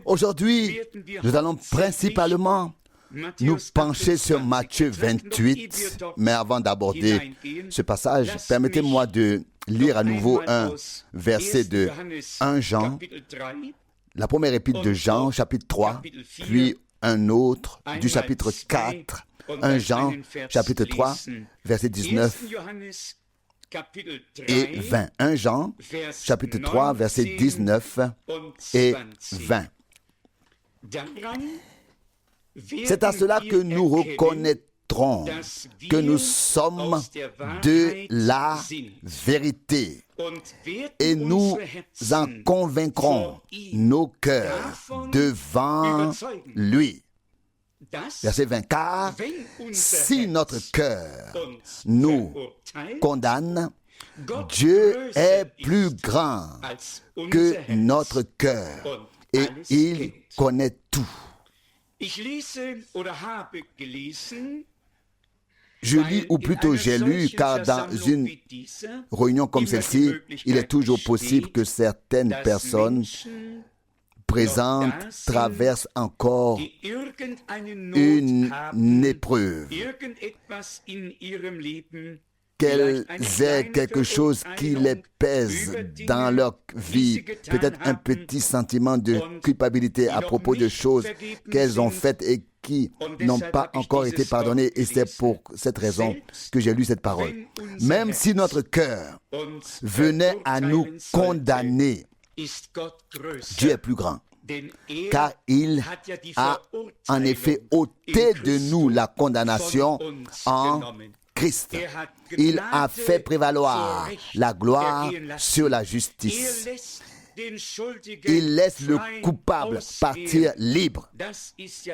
Aujourd'hui, nous allons principalement nous pencher sur Matthieu 28, mais avant d'aborder ce passage, permettez-moi de lire à nouveau un verset de 1 Jean, la première épître de Jean, chapitre 3, puis un autre du chapitre 4, 1 Jean, chapitre 3, verset 19 et 20. 1 Jean, chapitre 3, verset 19 et 20. C'est à cela que nous reconnaîtrons que nous sommes de la vérité et nous en convaincrons nos cœurs devant lui. Verset 20. Car si notre cœur nous condamne, Dieu est plus grand que notre cœur et il connaît tout. Je lis, ou plutôt j'ai lu, car dans une réunion comme celle-ci, il est toujours possible que certaines personnes présentes traversent encore une épreuve, qu'elles aient quelque chose qui les pèse dans leur vie, peut-être un petit sentiment de culpabilité à propos de choses qu'elles ont faites et qui n'ont pas encore été pardonnées. Et c'est pour cette raison que j'ai lu cette parole. Même si notre cœur venait à nous condamner, Dieu est plus grand, car il a en effet ôté de nous la condamnation en Christ. Il a fait prévaloir la gloire sur la justice. Il laisse le coupable partir libre.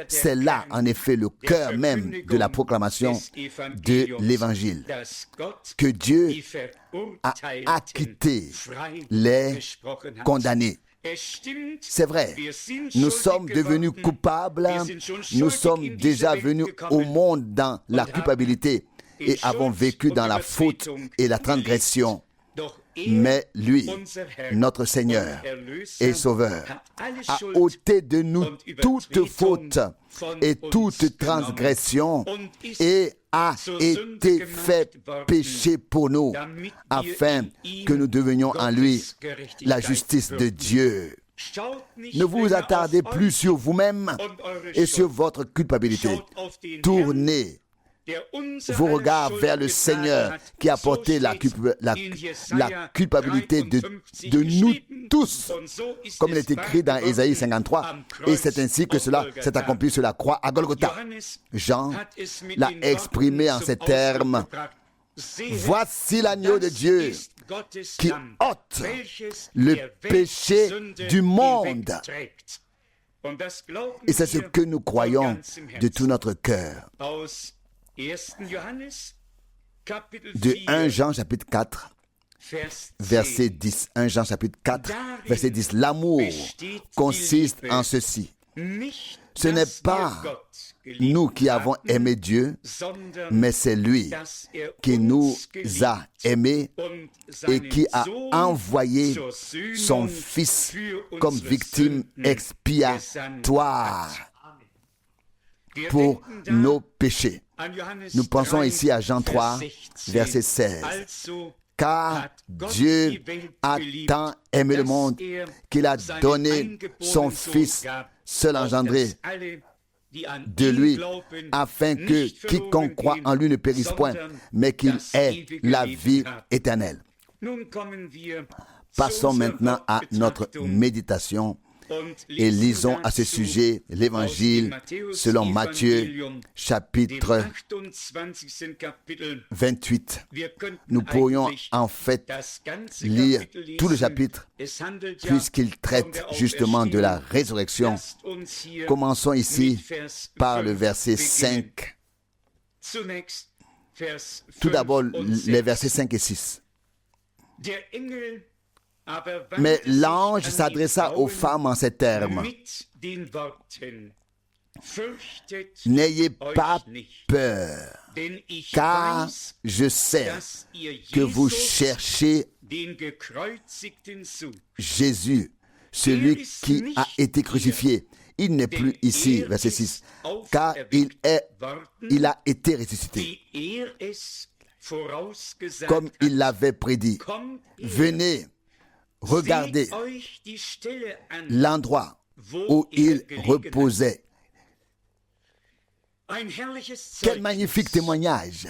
C'est là, en effet, le cœur même de la proclamation de l'Évangile, que Dieu a acquitté les condamnés. C'est vrai, nous sommes devenus coupables, nous sommes déjà venus au monde dans la culpabilité et avons vécu dans la faute et la transgression. Mais lui, notre Seigneur et Sauveur, a ôté de nous toute faute et toute transgression et a été fait péché pour nous, afin que nous devenions en lui la justice de Dieu. Ne vous attardez plus sur vous-même et sur votre culpabilité. Tournez vos regards vers le Seigneur qui a porté la culpabilité de nous tous, comme il est écrit dans Ésaïe 53. Et c'est ainsi que cela s'est accompli sur la croix à Golgotha. Jean l'a exprimé en ces termes. Voici l'agneau de Dieu qui ôte le péché du monde. Et c'est ce que nous croyons de tout notre cœur. De 1 Jean chapitre 4, verset 10. 1 Jean chapitre 4, verset 10. L'amour consiste en ceci. Ce n'est pas nous qui avons aimé Dieu, mais c'est lui qui nous a aimés et qui a envoyé son Fils comme victime expiatoire pour nos péchés. Nous pensons ici à Jean 3, verset 16. Car Dieu a tant aimé le monde qu'il a donné son Fils seul engendré de lui, afin que quiconque croit en lui ne périsse point, mais qu'il ait la vie éternelle. Passons maintenant à notre méditation et lisons à ce sujet l'Évangile selon Matthieu, chapitre 28. Nous pourrions en fait lire tout le chapitre puisqu'il traite justement de la résurrection. Commençons ici par le verset 5. Tout d'abord, les versets 5 et 6. Mais l'ange s'adressa aux femmes en ces termes. N'ayez pas peur, car je sais que vous cherchez Jésus, celui qui a été crucifié. Il n'est plus ici, verset 6, car il a été ressuscité. Comme il l'avait prédit. Venez, regardez l'endroit où il reposait. Quel magnifique témoignage.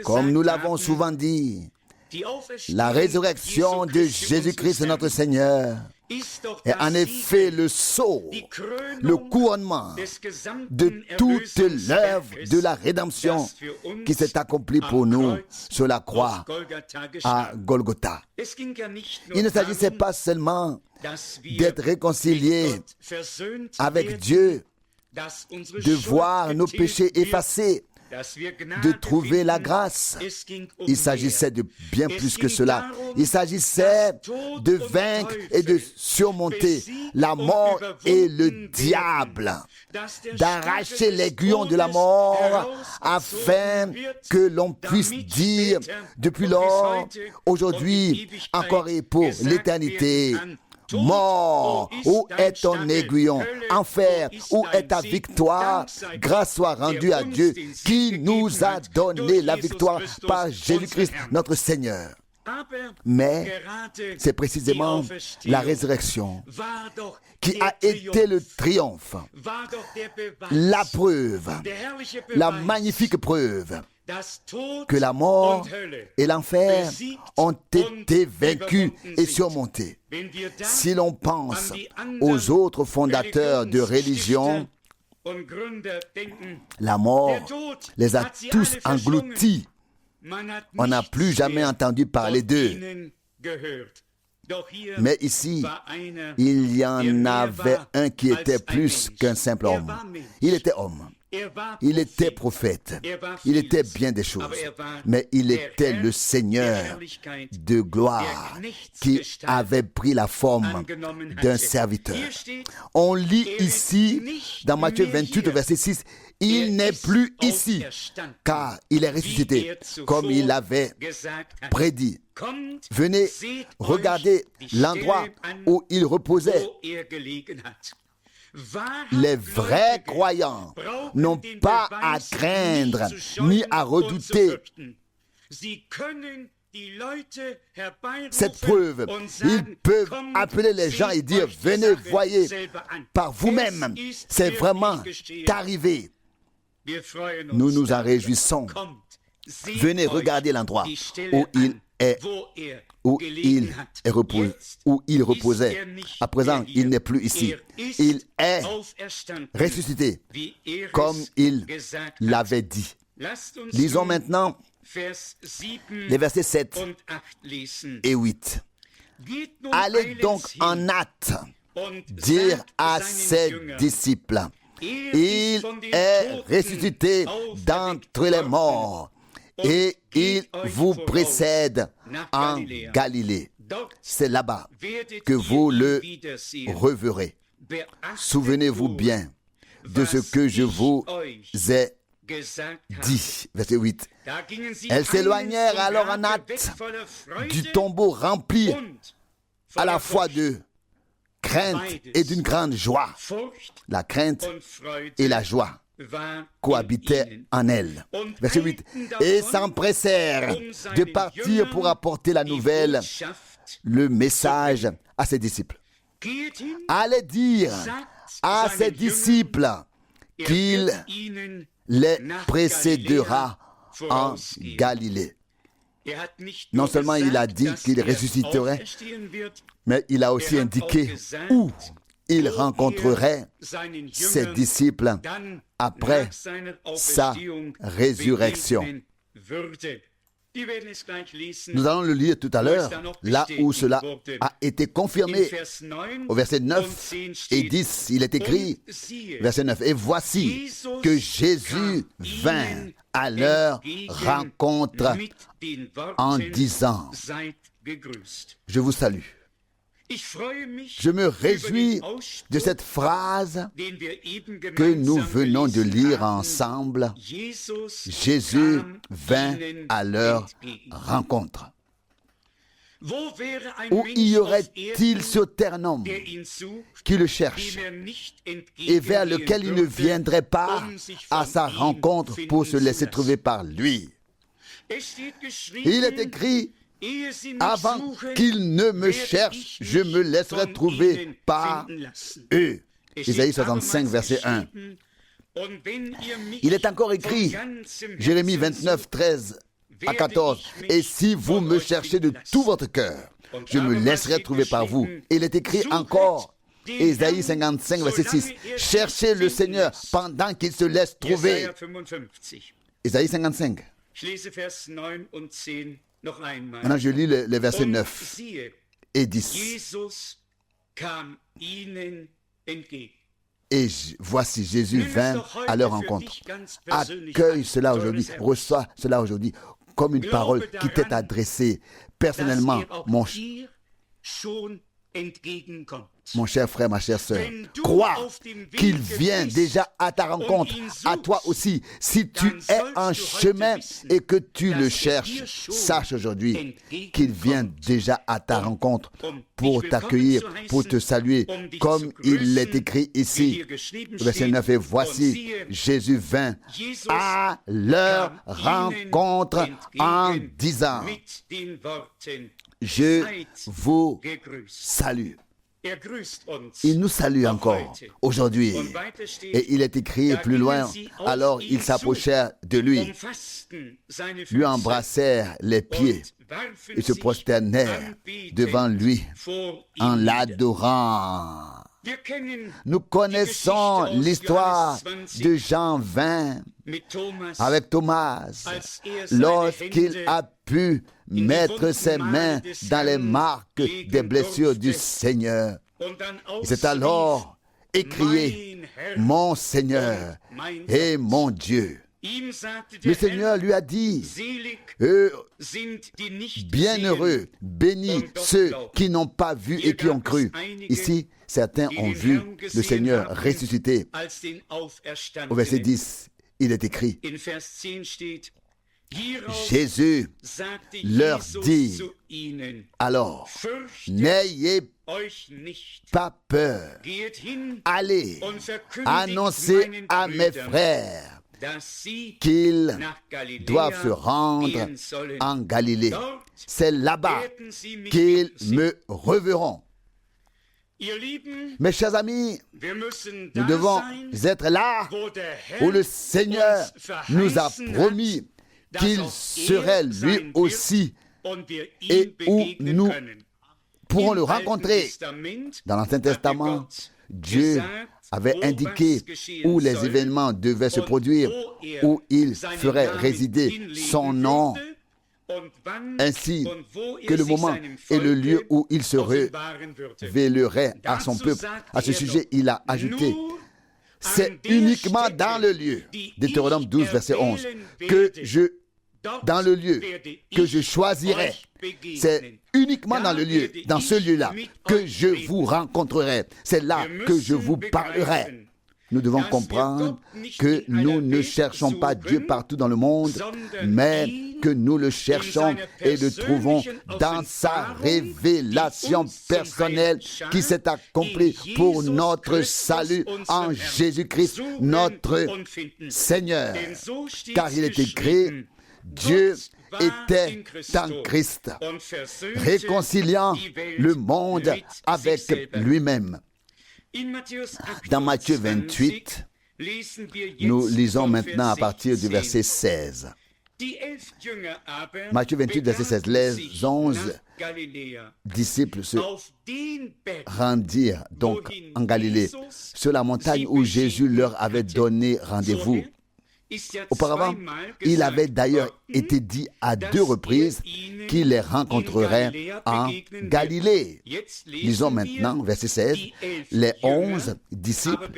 Comme nous l'avons souvent dit, la résurrection de Jésus-Christ notre Seigneur est en effet le sceau, le couronnement de toute l'œuvre de la rédemption qui s'est accomplie pour nous sur la croix à Golgotha. Il ne s'agissait pas seulement d'être réconciliés avec Dieu, de voir nos péchés effacés, de trouver la grâce. Il s'agissait de bien plus que cela. Il s'agissait de vaincre et de surmonter la mort et le diable, d'arracher l'aiguillon de la mort afin que l'on puisse dire depuis lors, aujourd'hui, encore et pour l'éternité: mort, où est ton aiguillon? Enfer, où est ta victoire? Grâce soit rendue à Dieu qui nous a donné la victoire par Jésus-Christ notre Seigneur. Mais c'est précisément la résurrection qui a été le triomphe, la preuve, la magnifique preuve que la mort et l'enfer ont été vaincus et surmontés. Si l'on pense aux autres fondateurs de religion, la mort les a tous engloutis. On n'a plus jamais entendu parler d'eux. Mais ici, il y en avait un qui était plus qu'un simple homme. Il était homme. Il était prophète. Il était bien des choses. Mais il était le Seigneur de gloire qui avait pris la forme d'un serviteur. On lit ici, dans Matthieu 28, verset 6, « Il n'est plus ici, car il est ressuscité, comme il l'avait prédit. Venez, regardez l'endroit où il reposait. » Les vrais croyants n'ont pas à craindre ni à redouter cette preuve. Ils peuvent appeler les gens et dire: venez, voyez par vous-même, c'est vraiment arrivé. Nous nous en réjouissons. Venez regarder l'endroit où il reposait. À présent, il n'est plus ici. Il est ressuscité, comme il l'avait dit. Lisons maintenant les versets 7 et 8. Allez donc en hâte dire à ses disciples: il est ressuscité d'entre les morts, et il vous précède en Galilée. C'est là-bas que vous le reverrez. Souvenez-vous bien de ce que je vous ai dit. Verset 8. Elles s'éloignèrent alors en hâte du tombeau rempli à la fois de crainte et d'une grande joie. La crainte et la joie cohabitaient en elles. Verset 8. Et s'empressèrent de partir pour apporter la nouvelle, le message à ses disciples. Allez dire à ses disciples qu'il les précédera en Galilée. Non seulement il a dit qu'il ressusciterait, mais il a aussi indiqué où il rencontrerait ses disciples après sa résurrection. Nous allons le lire tout à l'heure, là où cela a été confirmé. Au verset 9 et 10, il est écrit, verset 9, « Et voici que Jésus vint à leur rencontre en disant, « Je vous salue. » Je me réjouis de cette phrase que nous venons de lire ensemble. Jésus vint à leur rencontre. Où y aurait-il sur terre un homme qui le cherche et vers lequel il ne viendrait pas à sa rencontre pour se laisser trouver par lui? Il est écrit: avant qu'ils ne me cherchent, je me laisserai trouver par eux. Isaïe 65, verset 1. Il est encore écrit, Jérémie 29, 13 à 14, et si vous me cherchez de tout votre cœur, je me laisserai trouver par vous. Il est écrit encore, Isaïe 55, verset 6, cherchez le Seigneur pendant qu'il se laisse trouver. Isaïe 55. Maintenant, je lis les versets 9 et 10. Et voici, Jésus vint à leur rencontre. Accueille cela aujourd'hui, reçois cela aujourd'hui comme une parole qui t'est adressée personnellement, mon cher frère, ma chère sœur. Crois qu'il vient déjà à ta rencontre, à toi aussi. Si tu es en chemin et que tu le cherches, sache aujourd'hui qu'il vient déjà à ta rencontre pour t'accueillir, pour te saluer, comme il est écrit ici. Verset 9, et voici, Jésus vint à leur rencontre en disant, je vous salue. Il nous salue encore aujourd'hui. Et il est écrit plus loin, alors ils s'approchèrent de lui, lui embrassèrent les pieds et se prosternèrent devant lui en l'adorant. Nous connaissons l'histoire de Jean 20 avec Thomas, lorsqu'il a pu mettre ses mains dans les marques des blessures du Seigneur. Il s'est alors écrié, mon Seigneur et mon Dieu. Le Seigneur lui a dit, bienheureux, bénis ceux qui n'ont pas vu et qui ont cru. Ici, certains ont vu le Seigneur ressuscité. Au verset 10, il est écrit, Jésus leur dit, alors, n'ayez pas peur, allez annoncer à mes frères qu'ils doivent se rendre en Galilée. C'est là-bas qu'ils me reverront. Mes chers amis, nous devons être là où le Seigneur nous a promis qu'il serait lui aussi et où nous pourrons le rencontrer. Dans l'Ancien Testament, Dieu avait indiqué où les événements devaient se produire, où il ferait résider son nom, ainsi que le moment et le lieu où il se révélerait à son peuple. À ce sujet, il a ajouté, c'est uniquement dans le lieu, Deutéronome 12, verset 11, dans le lieu que je choisirai, c'est uniquement dans le lieu, dans ce lieu-là, que je vous rencontrerai. C'est là que je vous parlerai. Nous devons comprendre que nous ne cherchons pas Dieu partout dans le monde, mais que nous le cherchons et le trouvons dans sa révélation personnelle qui s'est accomplie pour notre salut en Jésus-Christ, notre Seigneur. Car il est écrit, Dieu était en Christ, réconciliant le monde avec lui-même. Dans Matthieu 28, nous lisons maintenant à partir du verset 16. Matthieu 28, verset 16. Les 11 disciples se rendirent donc en Galilée, sur la montagne où Jésus leur avait donné rendez-vous. Auparavant, il avait d'ailleurs été dit à 2 reprises qu'il les rencontrerait en Galilée. Lisons maintenant, verset 16. Les 11 disciples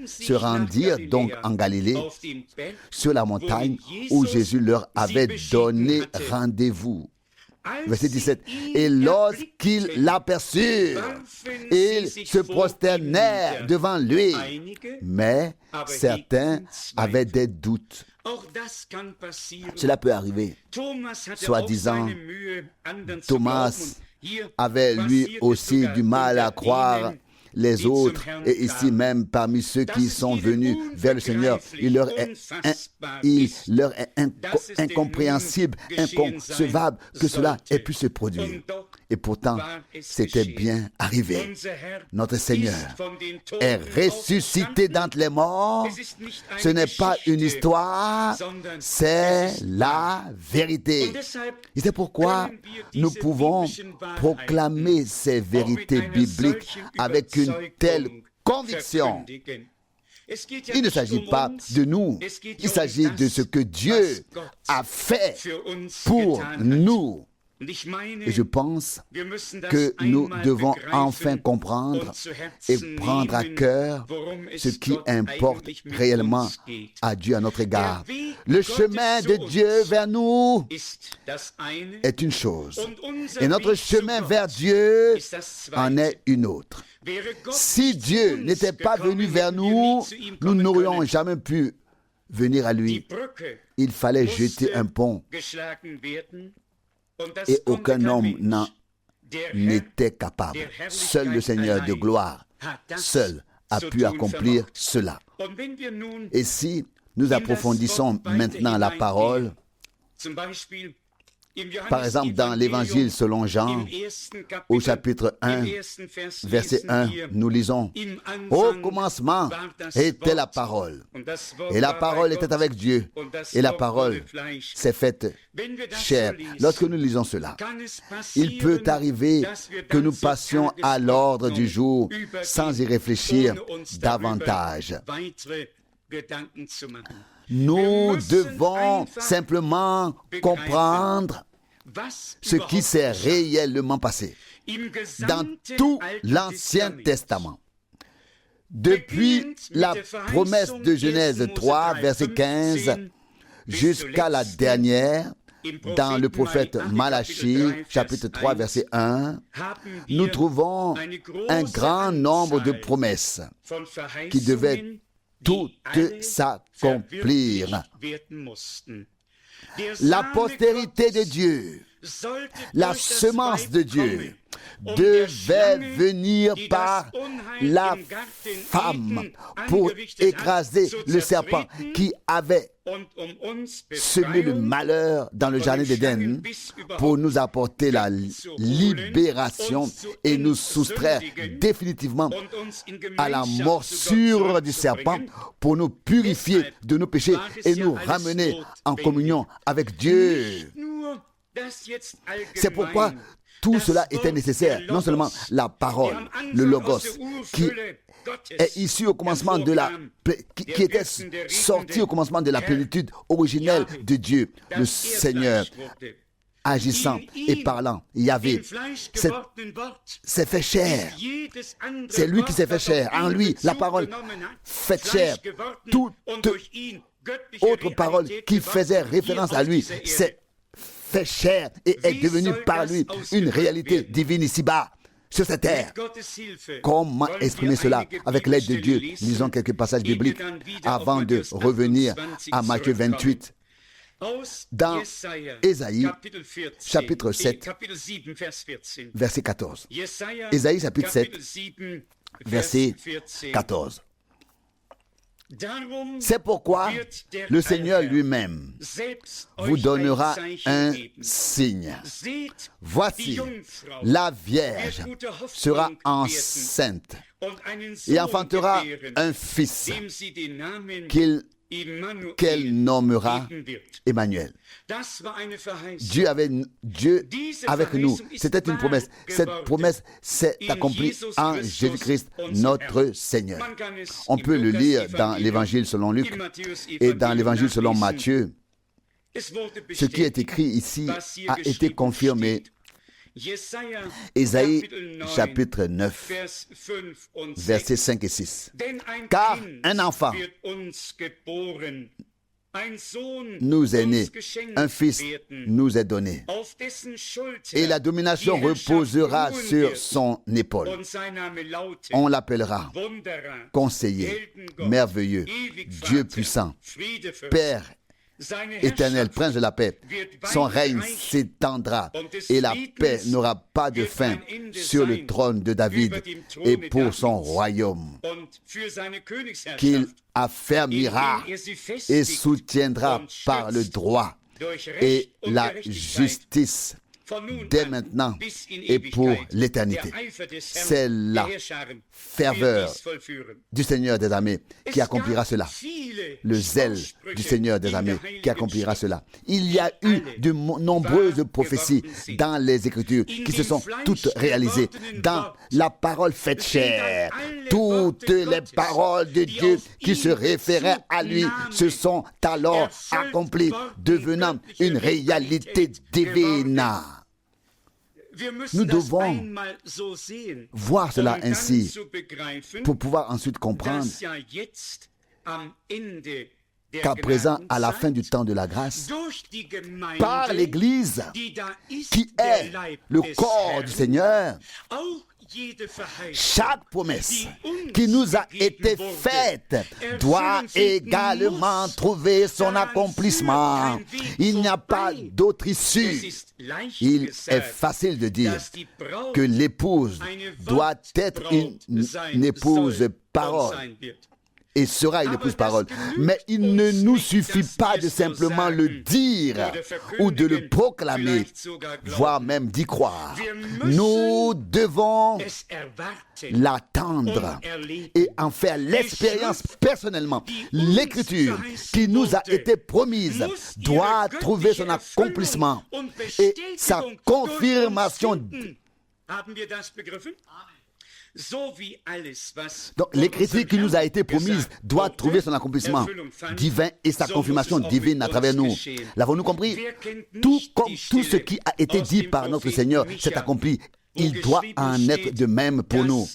se rendirent donc en Galilée, sur la montagne où Jésus leur avait donné rendez-vous. Verset 17. Et lorsqu'ils l'aperçurent, ils se prosternèrent devant lui. Mais certains avaient des doutes. Cela peut arriver. Soi-disant, Thomas avait lui aussi du mal à croire les autres, et ici même parmi ceux qui sont venus vers le Seigneur, il leur est incompréhensible, inconcevable que cela ait pu se produire. Et pourtant, c'était bien arrivé. Notre Seigneur est ressuscité d'entre les morts. Ce n'est pas une histoire, c'est la vérité. Et c'est pourquoi nous pouvons proclamer ces vérités bibliques avec une telle conviction. Il ne s'agit pas de nous, il s'agit de ce que Dieu a fait pour nous. Et je pense que nous devons enfin comprendre et prendre à cœur ce qui importe réellement à Dieu à notre égard. Le chemin de Dieu vers nous est une chose, et notre chemin vers Dieu en est une autre. Si Dieu n'était pas venu vers nous, nous n'aurions jamais pu venir à lui. Il fallait jeter un pont. Et aucun homme n'en était capable. Seul le Seigneur de gloire, seul, a pu accomplir cela. Et si nous approfondissons maintenant la parole, par exemple dans l'Évangile selon Jean, au chapitre 1, verset 1, nous lisons « Au commencement était la parole, et la parole était avec Dieu, et la parole s'est faite chair. » Lorsque nous lisons cela, il peut arriver que nous passions à l'ordre du jour sans y réfléchir davantage. Nous devons simplement comprendre ce qui s'est réellement passé dans tout l'Ancien Testament. Depuis la promesse de Genèse 3, verset 15, jusqu'à la dernière, dans le prophète Malachie, chapitre 3, verset 1, nous trouvons un grand nombre de promesses qui devaient toutes s'accomplir. La postérité de Dieu, la semence de Dieu, devait venir par la femme pour écraser le serpent qui avait semé le malheur dans le jardin d'Éden pour nous apporter la libération et nous soustraire définitivement à la morsure du serpent pour nous purifier de nos péchés et nous ramener en communion avec Dieu. C'est pourquoi tout cela était nécessaire, non seulement la parole, le logos, qui est issu au commencement de qui était sorti au commencement de la plénitude originelle de Dieu, le Seigneur, agissant et parlant. Yahvé s'est fait chair. C'est lui qui s'est fait chair. En lui, la parole faite chair. Toute autre parole qui faisait référence à lui, c'est fait chair et est devenu par lui une réalité divine ici-bas, sur cette terre. Comment exprimer cela avec l'aide de Dieu? Lisons quelques passages bibliques avant de revenir à Matthieu 28. Dans Ésaïe, chapitre 7, verset 14. Ésaïe, chapitre 7, verset 14. C'est pourquoi le Seigneur lui-même vous donnera un signe. Voici, la Vierge sera enceinte et enfantera un fils qu'elle nommera Emmanuel. Dieu avec nous. C'était une promesse. Cette promesse s'est accomplie en Jésus-Christ, notre Seigneur. On peut le lire dans l'Évangile selon Luc et dans l'Évangile selon Matthieu. Ce qui est écrit ici a été confirmé. Ésaïe chapitre 9, versets 5 et 6. Car un enfant nous est né, un fils nous est donné, et la domination reposera sur son épaule. On l'appellera Conseiller, Merveilleux, Dieu puissant, Père Éternel, prince de la paix, son règne s'étendra et la paix n'aura pas de fin sur le trône de David et pour son royaume, qu'il affermira et soutiendra par le droit et la justice dès maintenant et pour l'éternité. C'est la ferveur du Seigneur des armées qui accomplira cela. Le zèle du Seigneur des armées qui accomplira cela. Il y a eu de nombreuses prophéties dans les Écritures qui se sont toutes réalisées. Dans la parole faite chair, toutes les paroles de Dieu qui se référaient à lui se sont alors accomplies, devenant une réalité divine. Nous devons voir cela ainsi pour pouvoir ensuite comprendre qu'à présent, à la fin du temps de la grâce, par l'Église qui est le corps du Seigneur, chaque promesse qui nous a été faite doit également trouver son accomplissement. Il n'y a pas d'autre issue. Il est facile de dire que l'épouse doit être une épouse parole et sera une épouse parole. Mais il ne nous suffit pas de simplement le dire ou de le proclamer, voire même d'y croire. Nous devons l'attendre et en faire l'expérience personnellement. L'Écriture qui nous a été promise doit trouver son accomplissement et sa confirmation. Donc l'écriture qui nous a été promise doit trouver son accomplissement divin et sa confirmation divine à travers nous. L'avons-nous compris? Tout comme tout ce qui a été dit par notre Seigneur s'est accompli, il doit en être de même pour nous.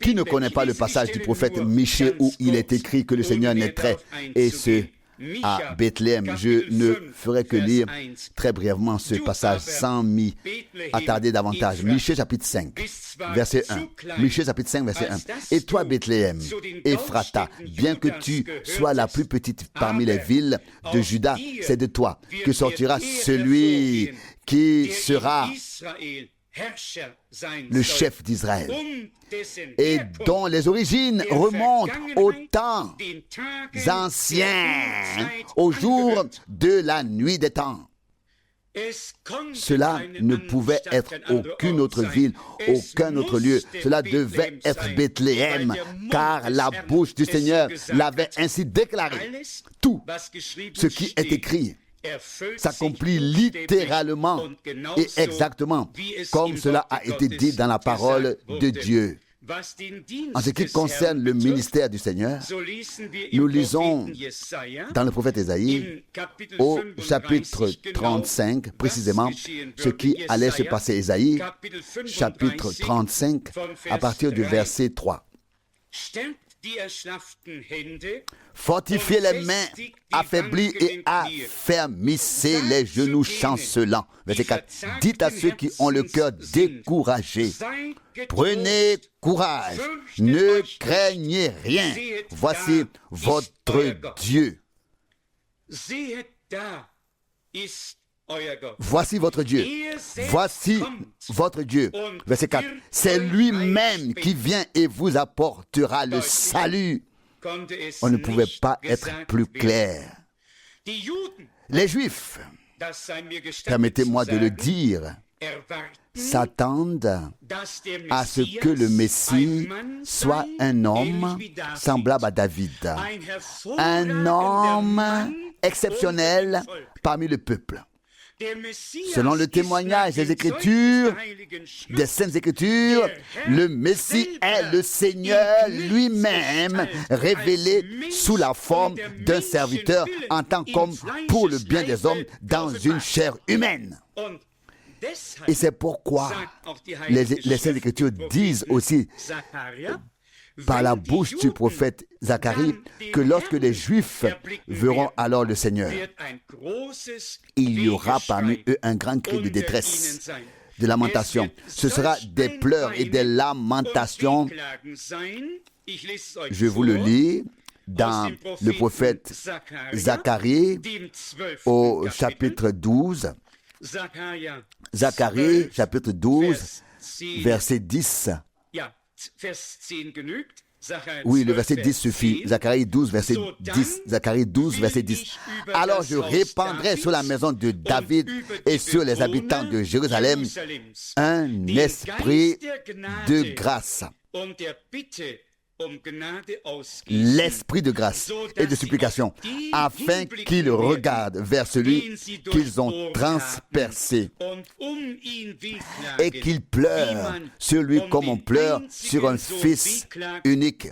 Qui ne connaît pas le passage du prophète Michée où il est écrit que le Seigneur naîtrait et ce à Bethléem? Je ne ferai que lire très brièvement ce passage sans m'y attarder davantage. Michée chapitre 5, verset 1. Michée chapitre 5, verset 1. Et toi, Bethléem, Ephrata, bien que tu sois la plus petite parmi les villes de Juda, c'est de toi que sortira celui qui sera le chef d'Israël et dont les origines remontent au temps anciens, au jour de la nuit des temps. Cela ne pouvait être aucune autre ville, aucun autre lieu. Cela devait être Bethléem, car la bouche du Seigneur l'avait ainsi déclaré. Tout ce qui est écrit s'accomplit littéralement et exactement comme cela a été dit dans la parole de Dieu. En ce qui concerne le ministère du Seigneur, nous lisons dans le prophète Ésaïe, au chapitre 35, précisément, ce qui allait se passer. Ésaïe, chapitre 35, à partir du verset 3. Fortifiez les mains affaiblies et affermissez les genoux chancelants. Verset 4. Dites à ceux qui ont le cœur découragé, prenez courage, ne craignez rien. Voici votre Dieu. Voici votre Dieu. Voici votre Dieu. Verset 4. C'est lui-même qui vient et vous apportera le salut. On ne pouvait pas être plus clair. Les Juifs, permettez-moi de le dire, s'attendent à ce que le Messie soit un homme semblable à David, un homme exceptionnel parmi le peuple. Selon le témoignage des Écritures, des Saintes Écritures, le Messie est le Seigneur lui-même, révélé sous la forme d'un serviteur en tant qu'homme pour le bien des hommes dans une chair humaine. Et c'est pourquoi les Saintes Écritures disent aussi par la bouche du prophète Zacharie que lorsque les Juifs verront alors le Seigneur, il y aura parmi eux un grand cri de détresse. de lamentation. Ce sera des pleurs et des lamentations. Je vous le lis dans le prophète Zacharie au chapitre 12. Zacharie, chapitre 12, verset 10. Oui, le verset 10 suffit. Zacharie 12, verset 10. Zacharie 12, verset 10. Alors je répandrai sur la maison de David et sur les habitants de Jérusalem un esprit de grâce. L'esprit de grâce et de supplication, afin qu'ils regardent vers celui qu'ils ont transpercé et qu'ils pleurent sur lui comme on pleure sur un fils unique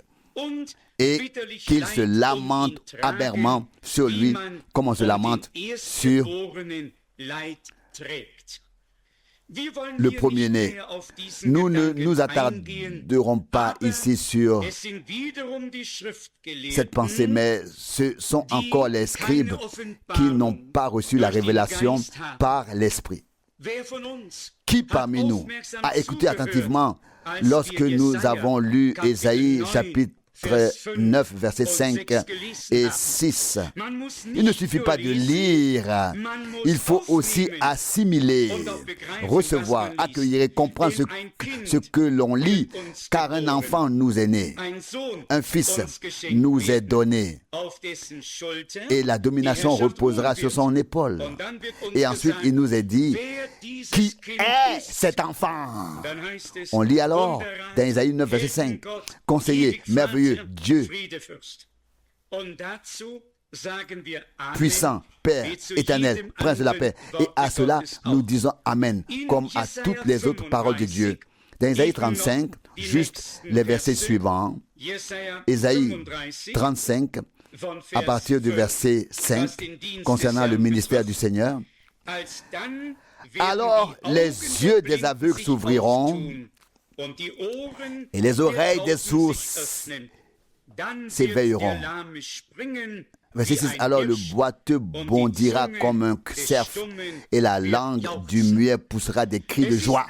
et qu'ils se lamentent amèrement sur lui comme on se lamente sur le premier-né. Nous ne nous attarderons pas ici sur cette pensée, mais ce sont encore les scribes qui n'ont pas reçu la révélation par l'Esprit. Qui parmi nous a écouté attentivement lorsque nous avons lu Ésaïe chapitre 9, versets 5 et 6. Il ne suffit pas de lire, il faut aussi assimiler, recevoir, accueillir et comprendre ce que l'on lit, car un enfant nous est né, un fils nous est donné, et la domination reposera sur son épaule. Et ensuite, il nous est dit, qui est cet enfant? On lit alors dans Ésaïe 9, verset 5, conseiller, merveilleux, Dieu, puissant, Père, éternel, Prince de la paix. Et à cela, nous disons Amen, comme à toutes les autres paroles de Dieu. Dans Ésaïe 35, juste les versets suivants, Ésaïe 35, à partir du verset 5, concernant le ministère du Seigneur. Alors les yeux des aveugles s'ouvriront et les oreilles des sourds s'éveilleront. Verset 6. Alors le boiteux bondira comme un cerf et la langue du muet poussera des cris de joie.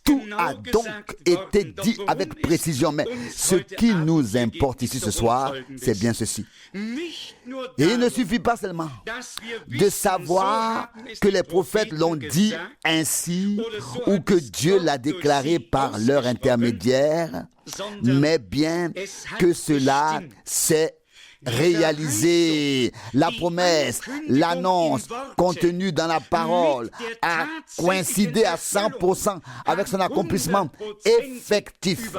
Tout a donc été dit avec précision, mais ce qui nous importe ici ce soir, c'est bien ceci. Et il ne suffit pas seulement de savoir que les prophètes l'ont dit ainsi ou que Dieu l'a déclaré par leur intermédiaire, mais bien que cela s'est réalisé. La promesse, l'annonce contenue dans la parole a coïncidé à 100% avec son accomplissement effectif.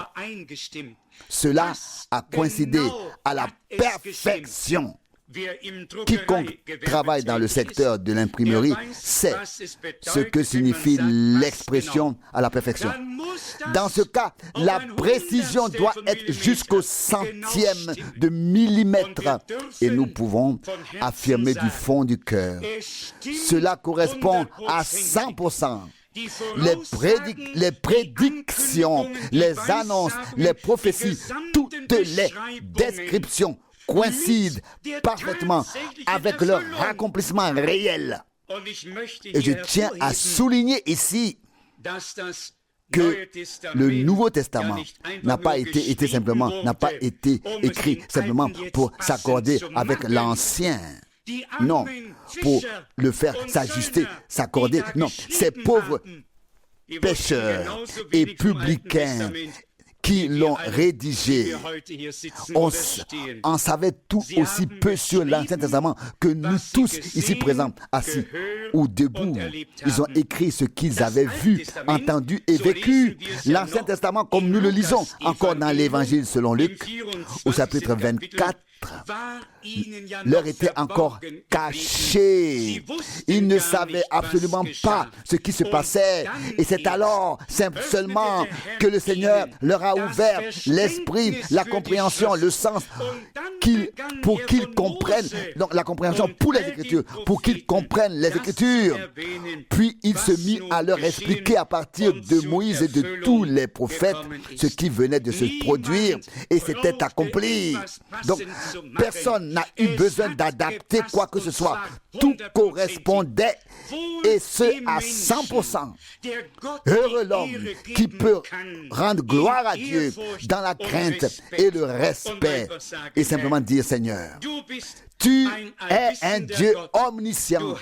Cela a coïncidé à la perfection. Quiconque travaille dans le secteur de l'imprimerie sait ce que signifie l'expression à la perfection. Dans ce cas, la précision doit être jusqu'au centième de millimètre et nous pouvons affirmer du fond du cœur. Cela correspond à 100%. Les prédictions, les annonces, les prophéties, toutes les descriptions coïncident parfaitement avec leur accomplissement réel. Et je tiens à souligner ici que le Nouveau Testament n'a pas été écrit simplement pour s'accorder avec l'Ancien. Non, pour le faire s'ajuster, s'accorder. Non, ces pauvres pécheurs et publicains qui l'ont rédigé, on en savait tout aussi peu sur l'Ancien Testament que nous tous ici présents, assis ou debout. Ils ont écrit ce qu'ils avaient vu, entendu et vécu. L'Ancien Testament, comme nous le lisons encore dans l'Évangile selon Luc, au chapitre 24, leur était encore caché. Ils ne savaient absolument pas ce qui se passait. Et c'est alors seulement que le Seigneur leur a ouvert l'esprit, la compréhension, le sens, qu'ils pour qu'ils comprennent, donc la compréhension pour les Écritures, pour qu'ils comprennent les Écritures. Puis il se mit à leur expliquer à partir de Moïse et de tous les prophètes ce qui venait de se produire et s'était accompli. Donc personne n'a eu besoin d'adapter quoi que ce soit. Tout correspondait et ce à 100%. Heureux l'homme qui peut rendre gloire à Dieu dans la crainte et le respect et simplement dire Seigneur, tu es un Dieu omniscient.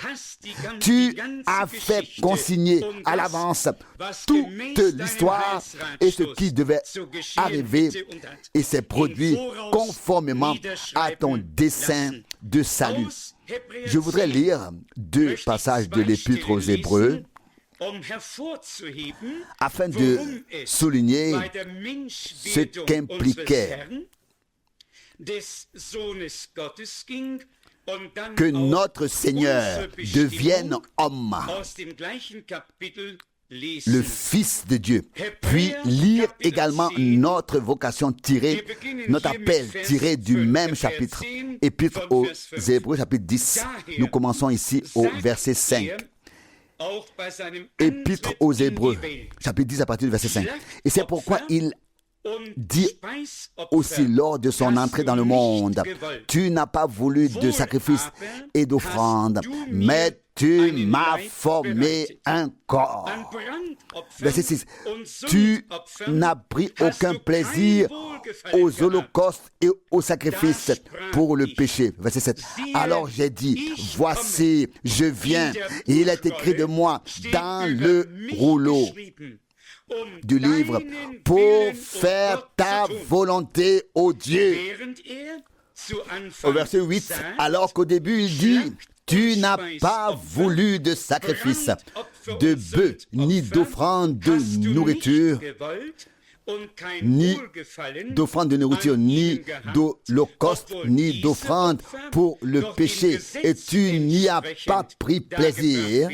Tu as fait consigner à l'avance toute l'histoire et ce qui devait arriver et s'est produit conformément à ton dessein de salut. Je voudrais lire 2 passages de l'Épître aux Hébreux afin de souligner ce qu'impliquait que notre Seigneur devienne homme, le Fils de Dieu. Puis lire également notre vocation tirée, notre appel tiré du même chapitre, Épître aux Hébreux, chapitre 10. Nous commençons ici au verset 5. Épître aux Hébreux, chapitre 10 à partir du verset 5. Et c'est pourquoi il dit aussi lors de son entrée dans le monde, tu n'as pas voulu de sacrifice et d'offrande, mais tu m'as formé un corps. Verset 6. Tu n'as pris aucun plaisir aux holocaustes et aux sacrifices pour le péché. Verset 7. Alors j'ai dit, voici, je viens. Il est écrit de moi dans le rouleau du livre pour faire ta volonté, ô Dieu. Au verset 8, alors qu'au début il dit, tu n'as pas voulu de sacrifice, de bœuf, ni d'offrande de nourriture, ni d'offrande de nourriture, ni d'holocauste, ni d'offrande pour le péché. Et tu n'y as pas pris plaisir,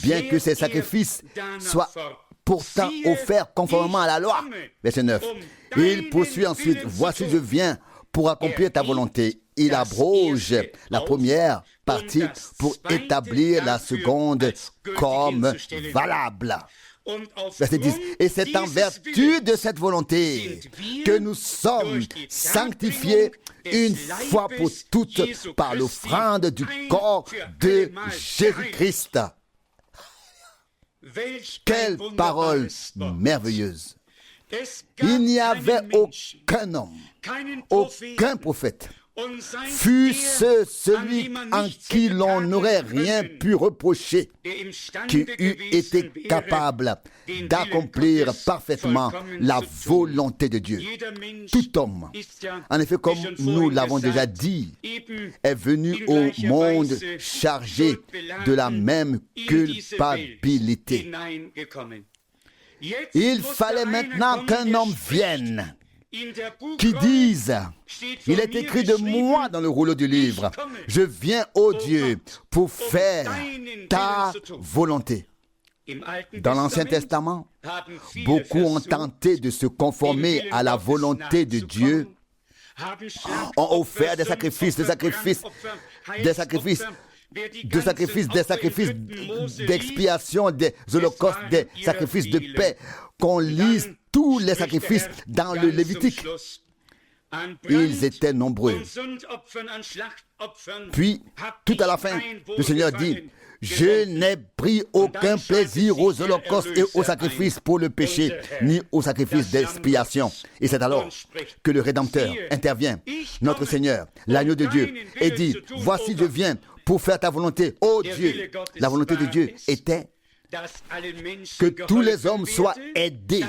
bien que ces sacrifices soient pourtant offert conformément à la loi. Verset 9. Il poursuit ensuite, voici je viens pour accomplir ta volonté. Il abroge la première partie pour établir la seconde comme valable. Verset 10. Et c'est en vertu de cette volonté que nous sommes sanctifiés une fois pour toutes par l'offrande du corps de Jésus-Christ. Quelle parole merveilleuse! Il n'y avait aucun homme, aucun prophète, fût-ce celui en qui l'on n'aurait rien pu reprocher, qui eût été capable d'accomplir parfaitement la volonté de Dieu. Tout homme, en effet, comme nous l'avons déjà dit, est venu au monde chargé de la même culpabilité. Il fallait maintenant qu'un homme vienne qui dise, il est écrit de moi dans le rouleau du livre, je viens, ô Dieu, pour faire ta volonté. Dans l'Ancien Testament, beaucoup ont tenté de se conformer à la volonté de Dieu, ont offert des sacrifices d'expiation, des holocaustes, des sacrifices de paix, qu'on lise tous les sacrifices dans le Lévitique. Ils étaient nombreux. Puis, tout à la fin, le Seigneur dit, je n'ai pris aucun plaisir aux holocaustes et aux sacrifices pour le péché, ni aux sacrifices d'expiation. Et c'est alors que le Rédempteur intervient, notre Seigneur, l'agneau de Dieu, et dit, voici je viens pour faire ta volonté, ô Dieu. La volonté de Dieu était que tous les hommes soient aidés,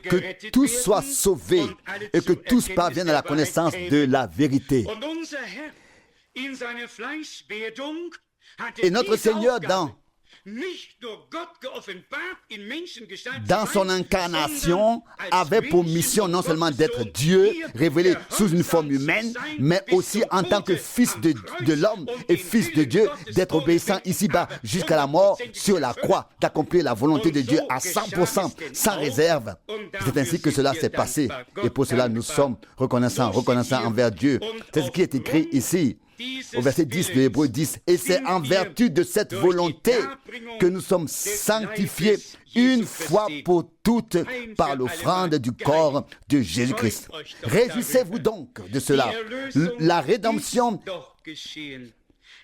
que tous soient sauvés et que tous parviennent à la connaissance de la vérité. Et notre Seigneur, dans dans son incarnation, avait pour mission non seulement d'être Dieu, révélé sous une forme humaine, mais aussi en tant que fils de l'homme et fils de Dieu, d'être obéissant ici-bas jusqu'à la mort sur la croix, d'accomplir la volonté de Dieu à 100%, sans réserve. C'est ainsi que cela s'est passé. Et pour cela, nous sommes reconnaissants envers Dieu. C'est ce qui est écrit ici, au verset 10 de Hébreux 10. Et c'est en vertu de cette volonté que nous sommes sanctifiés une fois pour toutes par l'offrande du corps de Jésus-Christ. Réjouissez-vous donc de cela. La rédemption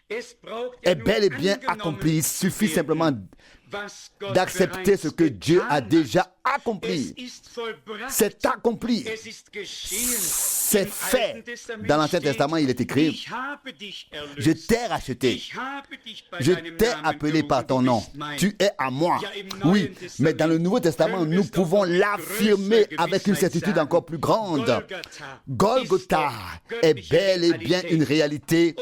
est bel et bien accomplie. Il suffit simplement d'accepter ce que Dieu a déjà accompli. C'est accompli. C'est fait. Dans l'Ancien Testament, il est écrit, je t'ai racheté. Je t'ai appelé par ton nom. Tu es à moi. Oui, mais dans le Nouveau Testament, nous pouvons l'affirmer avec une certitude encore plus grande. Golgotha est bel et bien une réalité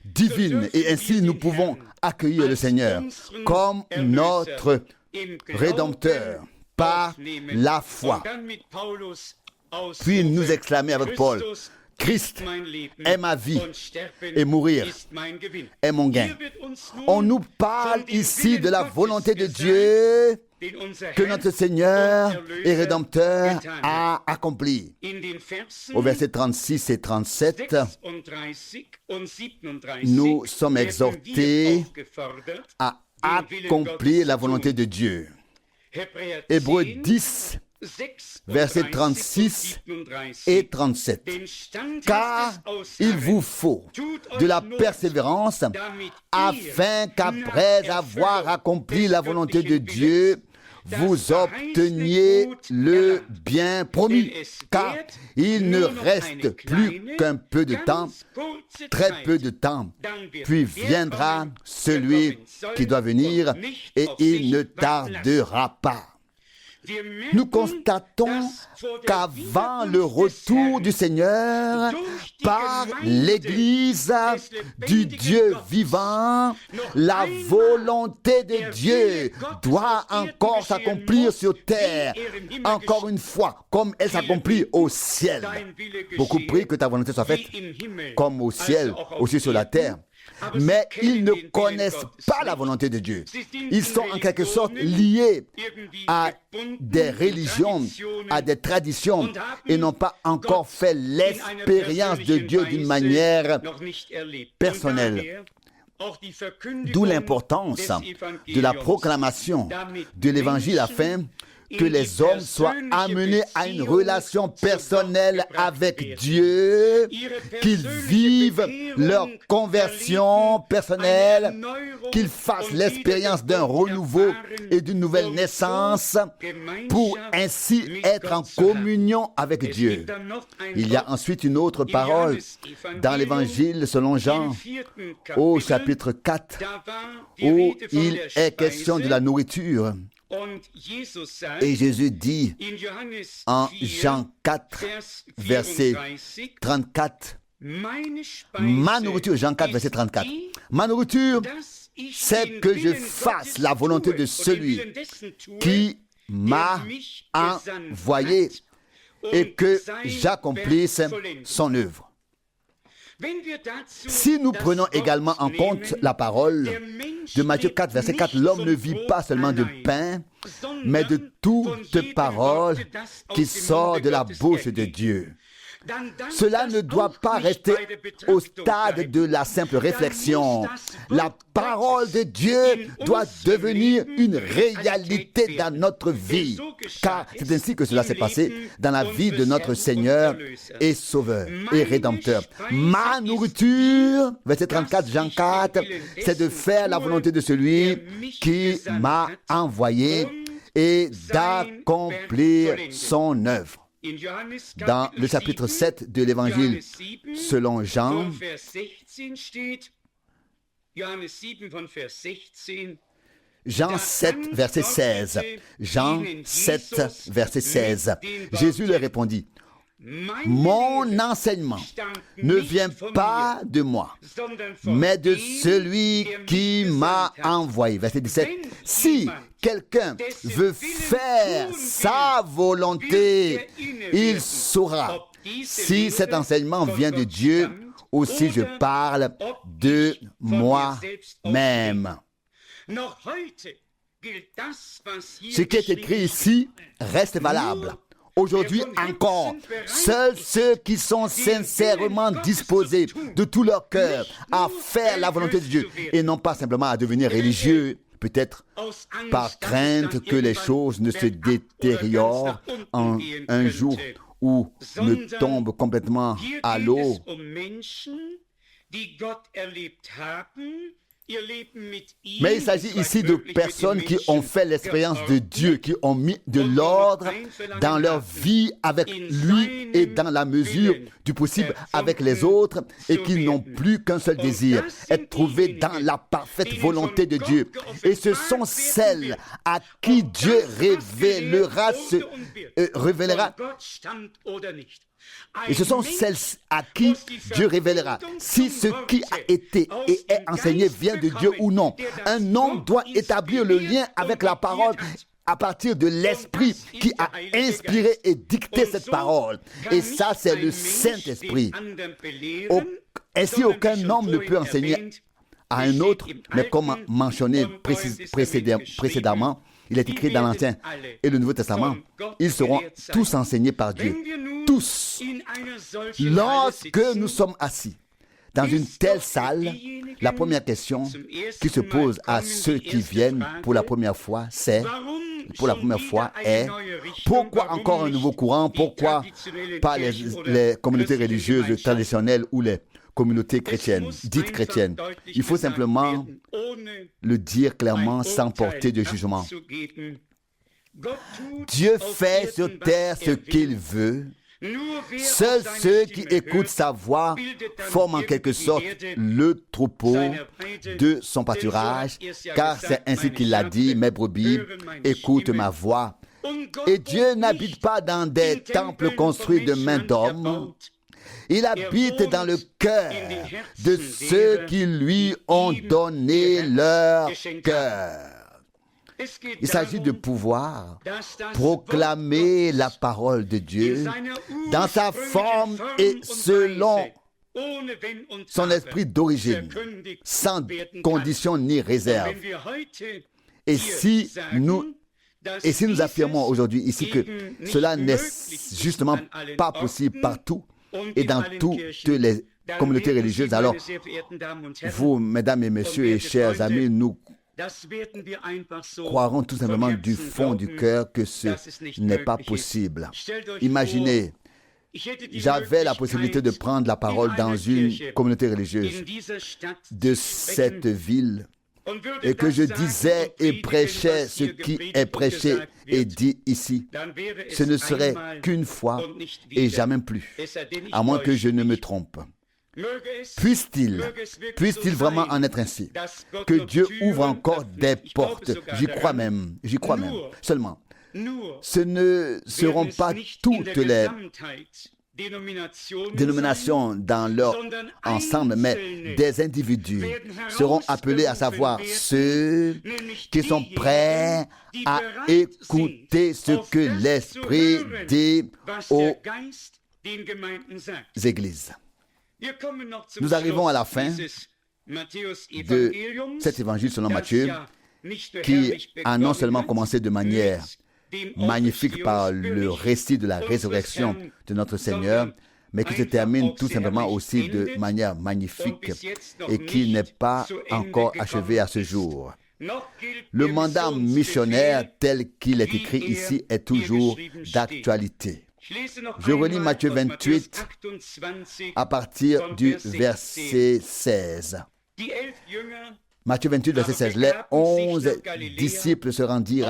divine. Et ainsi, nous pouvons accueillir le Seigneur comme notre Rédempteur par la foi. Puis nous exclamer avec Paul, Christ est ma vie et mourir est mon gain. On nous parle ici de la volonté de Dieu que notre Seigneur et Rédempteur a accompli. Au verset 36 et 37, nous sommes exhortés à accomplir la volonté de Dieu. Hébreux 10, versets 36 et 37. Car il vous faut de la persévérance afin qu'après avoir accompli la volonté de Dieu, vous obteniez le bien promis. Car il ne reste plus qu'un peu de temps, très peu de temps, puis viendra celui qui doit venir et il ne tardera pas. Nous constatons qu'avant le retour du Seigneur, par l'Église du Dieu vivant, la volonté de Dieu doit encore s'accomplir sur terre, encore une fois, comme elle s'accomplit au ciel. Beaucoup prient que ta volonté soit faite comme au ciel, aussi sur la terre. Mais ils ne connaissent pas la volonté de Dieu. Ils sont en quelque sorte liés à des religions, à des traditions et n'ont pas encore fait l'expérience de Dieu d'une manière personnelle. D'où l'importance de la proclamation de l'Évangile afin que les hommes soient amenés à une relation personnelle avec Dieu, qu'ils vivent leur conversion personnelle, qu'ils fassent l'expérience d'un renouveau et d'une nouvelle naissance pour ainsi être en communion avec Dieu. Il y a ensuite une autre parole dans l'Évangile selon Jean, au chapitre 4, où il est question de la nourriture. Et Jésus dit en Jean 4, verset 34, ma nourriture, Jean 4, verset 34, ma nourriture, c'est que je fasse la volonté de celui qui m'a envoyé et que j'accomplisse son œuvre. Si nous prenons également en compte la parole de Matthieu 4, verset 4, l'homme ne vit pas seulement de pain, mais de toute parole qui sort de la bouche de Dieu. Cela ne doit pas rester au stade de la simple réflexion. La parole de Dieu doit devenir une réalité dans notre vie, car c'est ainsi que cela s'est passé dans la vie de notre Seigneur et Sauveur et Rédempteur. Ma nourriture, verset 34, Jean 4, c'est de faire la volonté de celui qui m'a envoyé et d'accomplir son œuvre. Dans le chapitre 7 de l'Évangile selon Jean, Jean 7, verset 16. Jean 7, verset 16. Jésus leur répondit, Mon enseignement ne vient pas de moi, mais de celui qui m'a envoyé. Verset 17. Si quelqu'un veut faire sa volonté, il saura si cet enseignement vient de Dieu ou si je parle de moi-même. Ce qui est écrit ici reste valable. Aujourd'hui encore, seuls ceux qui sont sincèrement disposés de tout leur cœur à faire la volonté de Dieu et non pas simplement à devenir religieux, peut-être par crainte que les choses ne se détériorent en un jour ou ne tombent complètement à l'eau. Mais il s'agit ici de personnes qui ont fait l'expérience de Dieu, qui ont mis de l'ordre dans leur vie avec lui et dans la mesure du possible avec les autres et qui n'ont plus qu'un seul désir, être trouvés dans la parfaite volonté de Dieu. Et ce sont celles à qui Dieu révélera et ce sont celles à qui Dieu révélera si ce qui a été et est enseigné vient de Dieu ou non. Un homme doit établir le lien avec la parole à partir de l'Esprit qui a inspiré et dicté cette parole. Et ça, c'est le Saint-Esprit. Ainsi, aucun homme ne peut enseigner à un autre, mais comme mentionné précédemment, il est écrit dans l'Ancien et le Nouveau Testament, ils seront tous enseignés par Dieu. Tous. Lorsque nous sommes assis dans une telle salle, la première question qui se pose à ceux qui viennent pour la première fois, est pourquoi encore un nouveau courant? Pourquoi pas les communautés religieuses traditionnelles ou les communautés chrétiennes, dites chrétiennes? Il faut simplement le dire clairement sans porter de jugement. Dieu fait sur terre ce qu'il veut. Seuls ceux qui écoutent sa voix forment en quelque sorte le troupeau de son pâturage, car c'est ainsi qu'il l'a dit, mes brebis écoutent ma voix. Et Dieu n'habite pas dans des temples construits de mains d'hommes. Il habite dans le cœur de ceux qui lui ont donné leur cœur. Il s'agit de pouvoir proclamer la parole de Dieu dans sa forme et selon son esprit d'origine, sans condition ni réserve. Et si nous affirmons aujourd'hui ici que cela n'est justement pas possible partout et dans toutes les communautés religieuses, alors vous, mesdames et messieurs et chers amis, nous croirons tout simplement du fond du cœur que ce n'est pas possible. Imaginez, j'avais la possibilité de prendre la parole dans une communauté religieuse de cette ville et que je disais et prêchais ce qui est prêché et dit ici. Ce ne serait qu'une fois et jamais plus, à moins que je ne me trompe. Puisse-t-il vraiment en être ainsi, que Dieu ouvre encore des portes, j'y crois même, seulement. Ce ne seront pas toutes les dénominations dans leur ensemble, mais des individus seront appelés, à savoir ceux qui sont prêts à écouter ce que l'Esprit dit aux églises. Nous arrivons à la fin de cet évangile selon Matthieu, qui a non seulement commencé de manière magnifique par le récit de la résurrection de notre Seigneur, mais qui se termine tout simplement aussi de manière magnifique et qui n'est pas encore achevé à ce jour. Le mandat missionnaire tel qu'il est écrit ici est toujours d'actualité. Je relis Matthieu 28 à partir du verset 16. Matthieu 28, verset 16. Les 11 disciples se rendirent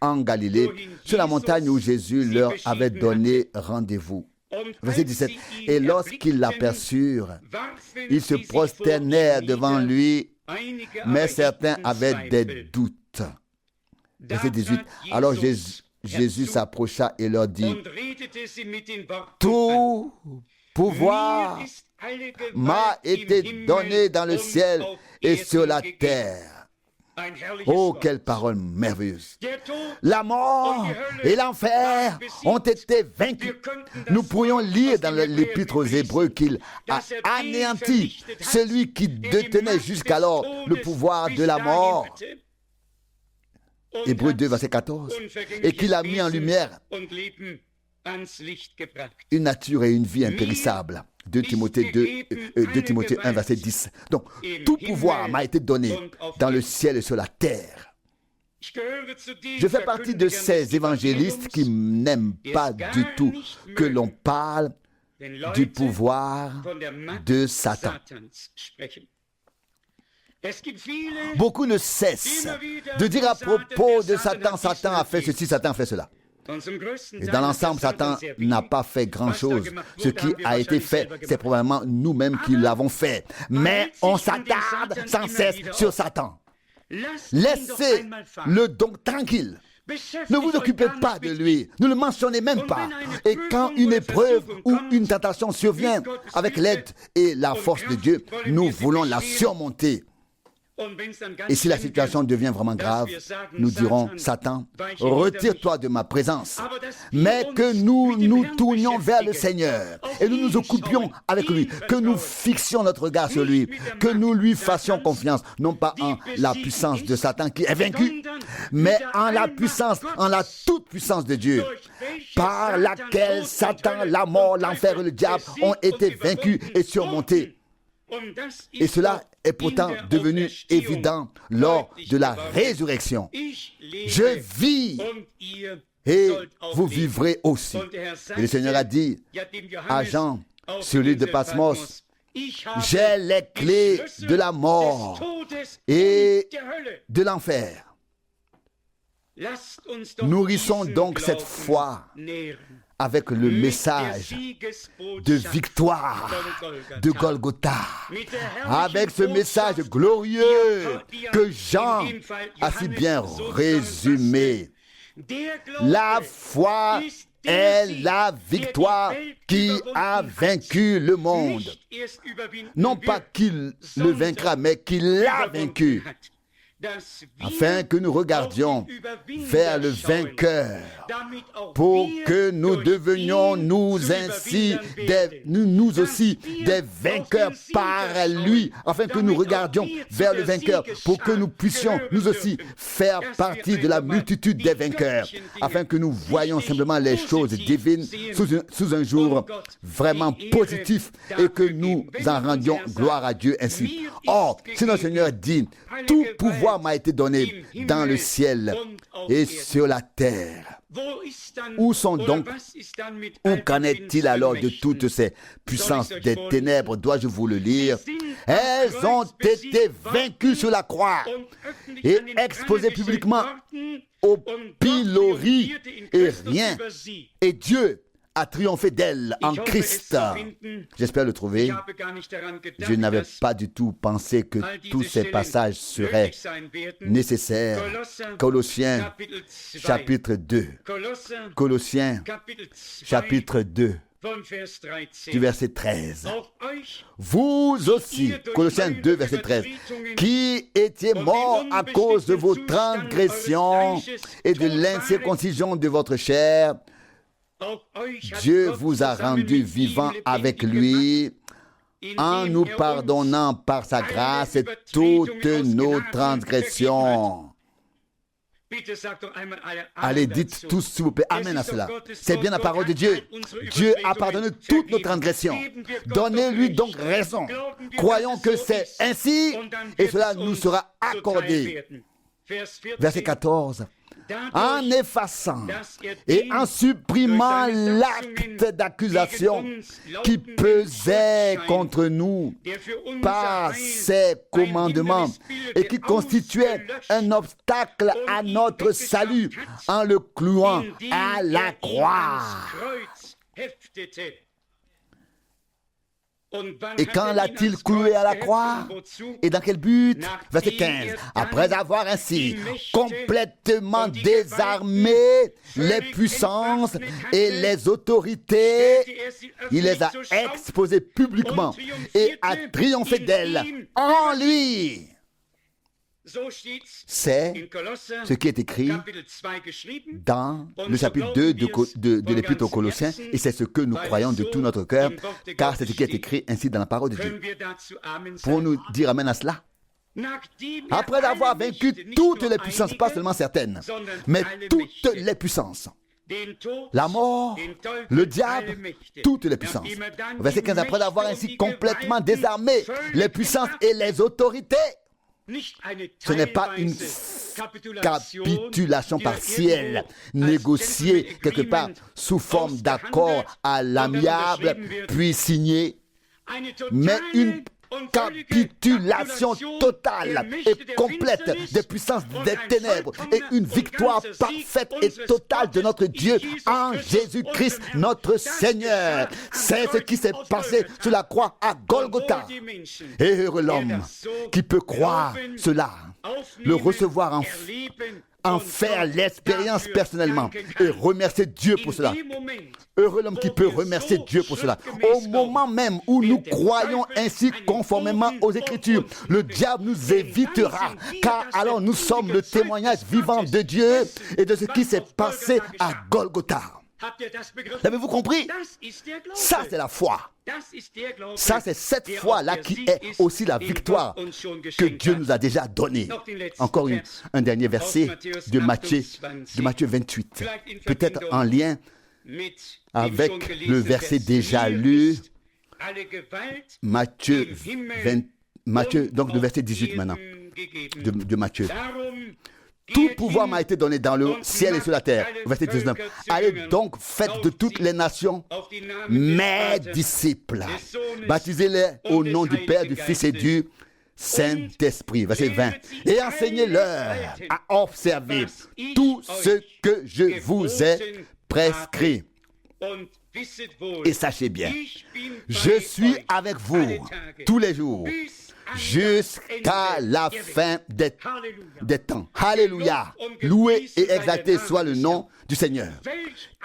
en Galilée, sur la montagne où Jésus leur avait donné rendez-vous. Verset 17. Et lorsqu'ils l'aperçurent, ils se prosternèrent devant lui, mais certains avaient des doutes. Verset 18. Alors Jésus s'approcha et leur dit, Tout pouvoir m'a été donné dans le ciel et sur la terre. Oh, quelle parole merveilleuse. La mort et l'enfer ont été vaincus. Nous pourrions lire dans l'Épître aux Hébreux qu'il a anéanti celui qui détenait jusqu'alors le pouvoir de la mort. Hébreux 2, verset 14. Et qu'il a mis en lumière une nature et une vie impérissables. 2 Timothée 1, verset 10. Donc, tout pouvoir m'a été donné dans le ciel et sur la terre. Je fais partie de ces évangélistes qui n'aiment pas du tout que l'on parle du pouvoir de Satan. Beaucoup ne cessent de dire à propos de Satan, Satan a fait ceci, Satan a fait cela. Et dans l'ensemble, Satan n'a pas fait grand-chose. Ce qui a été fait, c'est probablement nous-mêmes qui l'avons fait. Mais on s'attarde sans cesse sur Satan. Laissez-le donc tranquille. Ne vous occupez pas de lui. Ne le mentionnez même pas. Et quand une épreuve ou une tentation survient, avec l'aide et la force de Dieu, nous voulons la surmonter. Et si la situation devient vraiment grave, nous dirons, Satan, retire-toi de ma présence. Mais que nous nous tournions vers le Seigneur et nous nous occupions avec lui, que nous fixions notre regard sur lui, que nous lui fassions confiance, non pas en la puissance de Satan qui est vaincu, mais en la puissance, en la toute-puissance de Dieu, par laquelle Satan, la mort, l'enfer et le diable ont été vaincus et surmontés. Et cela est pourtant devenu évident lors de la résurrection. Je vis et vous vivrez aussi. Et le Seigneur a dit à Jean sur l'île de Patmos, j'ai les clés de la mort et de l'enfer. Nourrissons donc cette foi avec le message de victoire de Golgotha, avec ce message glorieux que Jean a si bien résumé. La foi est la victoire qui a vaincu le monde. Non pas qu'il le vaincra, mais qu'il l'a vaincu. Afin que nous regardions vers le vainqueur, pour que nous devenions nous aussi des vainqueurs par lui, afin que nous regardions vers le vainqueur, pour que nous puissions nous aussi faire partie de la multitude des vainqueurs, afin que nous voyions simplement les choses divines sous un jour vraiment positif et que nous en rendions gloire à Dieu ainsi. Or, si notre Seigneur dit, tout pouvoir m'a été donné dans le ciel et sur la terre. Où sont donc, où qu'en est-il alors de toutes ces puissances des ténèbres? Dois-je vous le lire? Elles ont été vaincues sur la croix et exposées publiquement au pilori et rien. Et Dieu a triomphé d'elle en Christ. J'espère le trouver. Je n'avais pas du tout pensé que tous ces passages seraient nécessaires. Colossiens chapitre 2. Colossiens chapitre 2. Du verset 13. Vous aussi, Colossiens 2, verset 13, qui étiez morts à cause de vos transgressions et de l'incirconcision de votre chair, Dieu vous a rendu vivants avec lui en nous pardonnant par sa grâce toutes nos transgressions. Allez, dites tous s'il vous plaît, amen à cela. C'est bien la parole de Dieu. Dieu a pardonné toutes nos transgressions. Donnez-lui donc raison. Croyons que c'est ainsi et cela nous sera accordé. Verset 14. En effaçant et en supprimant l'acte d'accusation qui pesait contre nous par ses commandements et qui constituait un obstacle à notre salut en le clouant à la croix. Et quand l'a-t-il cloué à la croix? Et dans quel but? Verset 15. Après avoir ainsi complètement désarmé les puissances et les autorités, il les a exposées publiquement et a triomphé d'elles en lui. C'est ce qui est écrit dans le chapitre 2 de l'Épître aux Colossiens, et c'est ce que nous croyons de tout notre cœur, car c'est ce qui est écrit ainsi dans la parole de Dieu. Pour nous dire amen à cela, après avoir vaincu toutes les puissances, pas seulement certaines, mais toutes les puissances, la mort, le diable, toutes les puissances. Verset 15, après avoir ainsi complètement désarmé les puissances et les autorités. Ce n'est pas une capitulation partielle, négociée quelque part sous forme d'accord à l'amiable, puis signée, mais une capitulation totale et complète des puissances des ténèbres et une victoire parfaite et totale de notre Dieu en Jésus-Christ notre Seigneur. C'est ce qui s'est passé sur la croix à Golgotha. Et heureux l'homme qui peut croire cela, le recevoir en faire l'expérience personnellement et remercier Dieu pour cela. Heureux l'homme qui peut remercier Dieu pour cela. Au moment même où nous croyons ainsi conformément aux Écritures, le diable nous évitera, car alors nous sommes le témoignage vivant de Dieu et de ce qui s'est passé à Golgotha. L'avez-vous compris? Ça, c'est la foi. Ça, c'est cette foi-là qui est aussi la victoire que Dieu nous a déjà donnée. Encore un dernier verset de Matthieu 28. Peut-être en lien avec le verset déjà lu. Matthieu, donc le verset 18 maintenant, de Matthieu. Tout pouvoir m'a été donné dans le ciel et sur la terre. Verset 19. Allez donc, faites de toutes les nations mes disciples. Baptisez-les au nom du Père, du Fils et du Saint-Esprit. Verset 20. Et enseignez-leur à observer tout ce que je vous ai prescrit. Et sachez bien, je suis avec vous tous les jours jusqu'à la fin des temps. Alléluia. Loué et exalté soit le nom du Seigneur.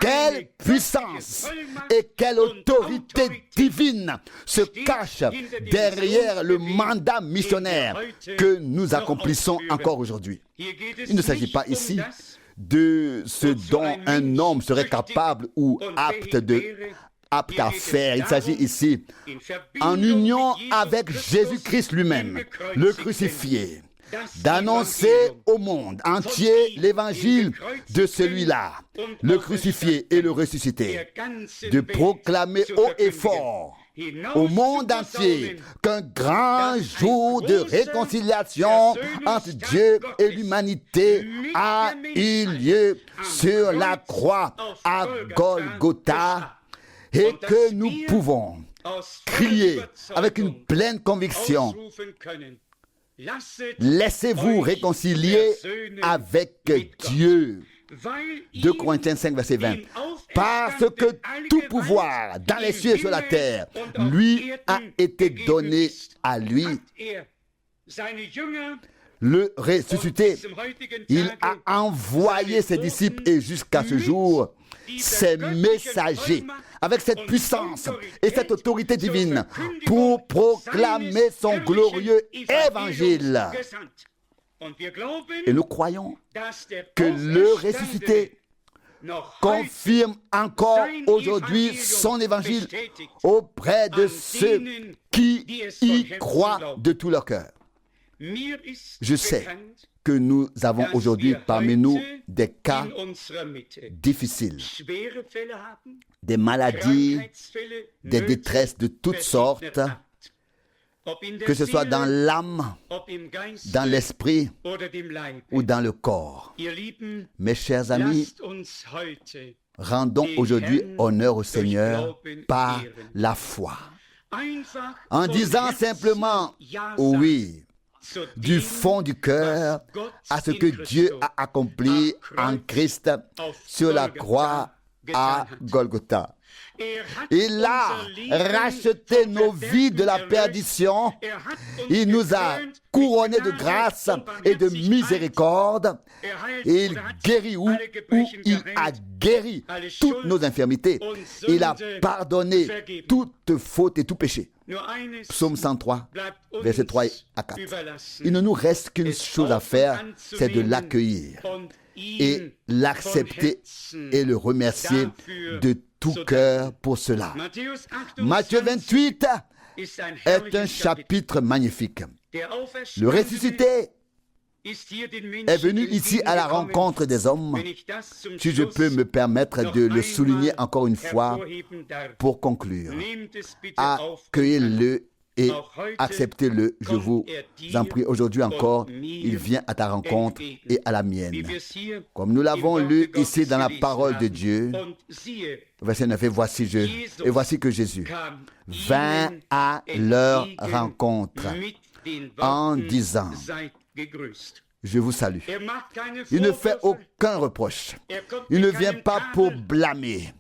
Quelle puissance et quelle autorité divine se cache derrière le mandat missionnaire que nous accomplissons encore aujourd'hui. Il ne s'agit pas ici de ce dont un homme serait capable ou apte à faire. Il s'agit ici, en union avec Jésus-Christ lui-même, le crucifié, d'annoncer au monde entier l'évangile de celui-là, le crucifié et le ressuscité, de proclamer haut et fort au monde entier qu'un grand jour de réconciliation entre Dieu et l'humanité a eu lieu sur la croix à Golgotha, et que nous pouvons crier avec une pleine conviction: laissez-vous réconcilier avec Dieu. 2 Corinthiens 5, verset 20. Parce que tout pouvoir dans les cieux et sur la terre lui a été donné à lui. Le ressuscité, il a envoyé ses disciples et jusqu'à ce jour, ses messagers avec cette puissance et cette autorité divine pour proclamer son glorieux évangile. Et nous croyons que le ressuscité confirme encore aujourd'hui son évangile auprès de ceux qui y croient de tout leur cœur. Je sais que nous avons aujourd'hui parmi nous des cas difficiles, des maladies, des détresses de toutes sortes, que ce soit dans l'âme, dans l'esprit ou dans le corps. Mes chers amis, rendons aujourd'hui honneur au Seigneur par la foi, en disant simplement oui du fond du cœur à ce que Dieu a accompli en Christ sur la croix à Golgotha. Il a racheté nos vies de la perdition. Il nous a couronnés de grâce et de miséricorde. Il guérit où il a guéri toutes nos infirmités. Il a pardonné toute faute et tout péché. Psaume 103, versets 3 à 4. Il ne nous reste qu'une chose à faire, c'est de l'accueillir et l'accepter et le remercier de tout cœur pour cela. Matthieu 28 est un chapitre magnifique. Le ressuscité est venu ici à la rencontre des hommes. Si je peux me permettre de le souligner encore une fois pour conclure, accueillez-le et acceptez-le, je vous en prie. Aujourd'hui encore, il vient à ta rencontre et à la mienne. Comme nous l'avons lu ici dans la parole de Dieu, verset 9, et voici que Jésus vint à leur rencontre en disant, je vous salue. Il ne fait aucun reproche. Il ne vient pas pour blâmer.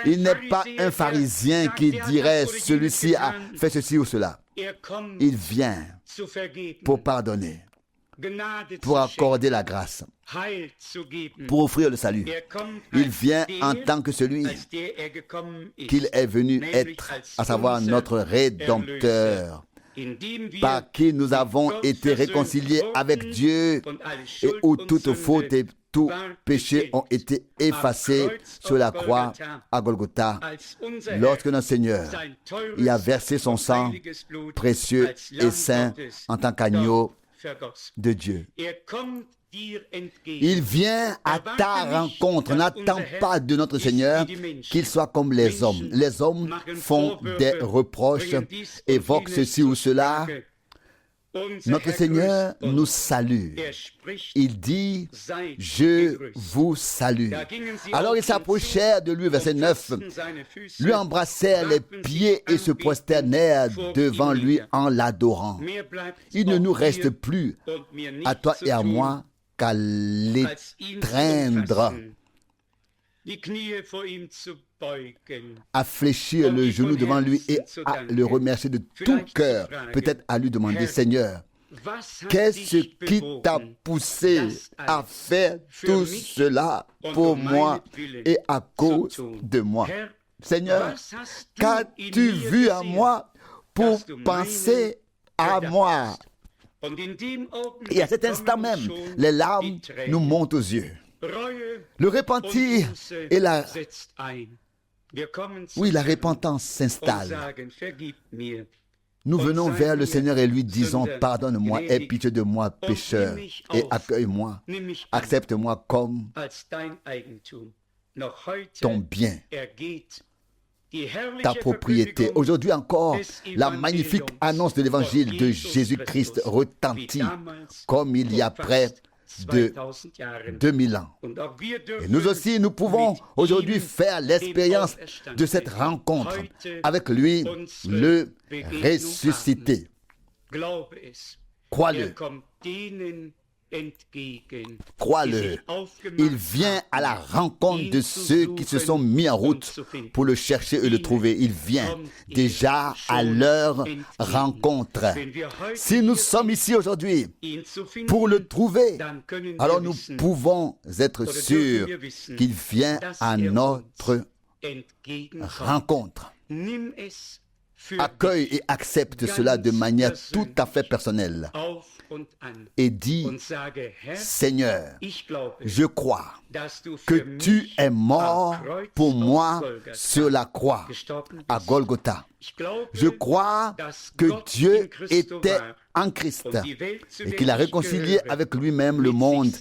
Il n'est pas un pharisien qui dirait celui-ci a fait ceci ou cela. Il vient pour pardonner, pour accorder la grâce, pour offrir le salut. Il vient en tant que celui qu'il est venu être, à savoir notre Rédempteur, par qui nous avons été réconciliés avec Dieu et où toute faute et tout péché ont été effacés sur la croix à Golgotha lorsque notre Seigneur y a versé son sang précieux et saint en tant qu'agneau de Dieu. Il vient à ta rencontre. N'attends pas de notre Seigneur qu'il soit comme les hommes. Les hommes font des reproches, évoquent ceci ou cela. Notre Seigneur nous salue. Il dit, je vous salue. Alors ils s'approchèrent de lui, verset 9, lui embrassèrent les pieds et se prosternèrent devant lui en l'adorant. Il ne nous reste plus à toi et à moi qu'à l'étreindre, à fléchir le genou devant lui et à le remercier de tout cœur, peut-être à lui demander, Seigneur, qu'est-ce qui t'a poussé à faire tout cela pour moi et à cause de moi? Seigneur, qu'as-tu vu à moi pour penser à moi? Et à cet instant même, les larmes nous montent aux yeux. Le repentir et la repentance s'installe. Nous venons vers le Seigneur et lui disons, pardonne-moi, aie pitié de moi, pécheur, et accueille-moi, accepte-moi comme ton bien, ta propriété. Aujourd'hui encore, la magnifique annonce de l'évangile de Jésus-Christ retentit comme il y a près de 2000 ans. Et nous aussi, nous pouvons aujourd'hui faire l'expérience de cette rencontre avec lui, le ressuscité. Crois-le. Crois-le, il vient à la rencontre de ceux qui se sont mis en route pour le chercher et le trouver. Il vient déjà à leur rencontre. Si nous sommes ici aujourd'hui pour le trouver, alors nous pouvons être sûrs qu'il vient à notre rencontre. Accueille et accepte cela de manière tout à fait personnelle et dis, Seigneur, je crois que tu es mort pour moi sur la croix à Golgotha. Je crois que Dieu était en Christ et qu'il a réconcilié avec lui-même le monde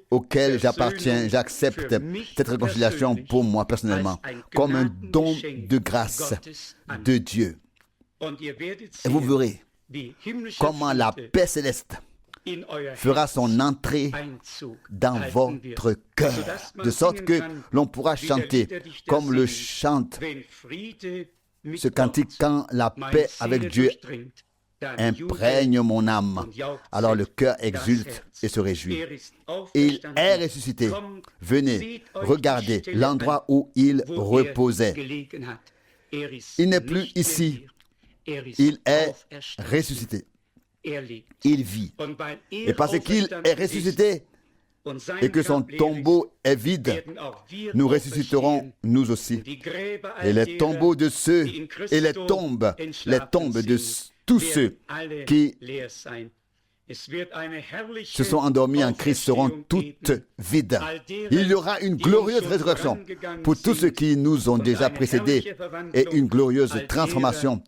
auquel j'appartiens. J'accepte cette réconciliation pour moi personnellement comme un don de grâce de Dieu. Et vous verrez comment la paix céleste fera son entrée dans votre cœur, de sorte que l'on pourra chanter comme le chante ce cantique quand la paix avec Dieu imprègne mon âme. Alors le cœur exulte et se réjouit. Il est ressuscité. Venez, regardez l'endroit où il reposait. Il n'est plus ici. Il est ressuscité. Il vit. Et parce qu'il est ressuscité et que son tombeau est vide, nous ressusciterons nous aussi. Et les tombeaux de ceux et les tombes de tous ceux qui se sont endormis en Christ seront toutes vides. Il y aura une glorieuse résurrection pour tous ceux qui nous ont déjà précédés et une glorieuse transformation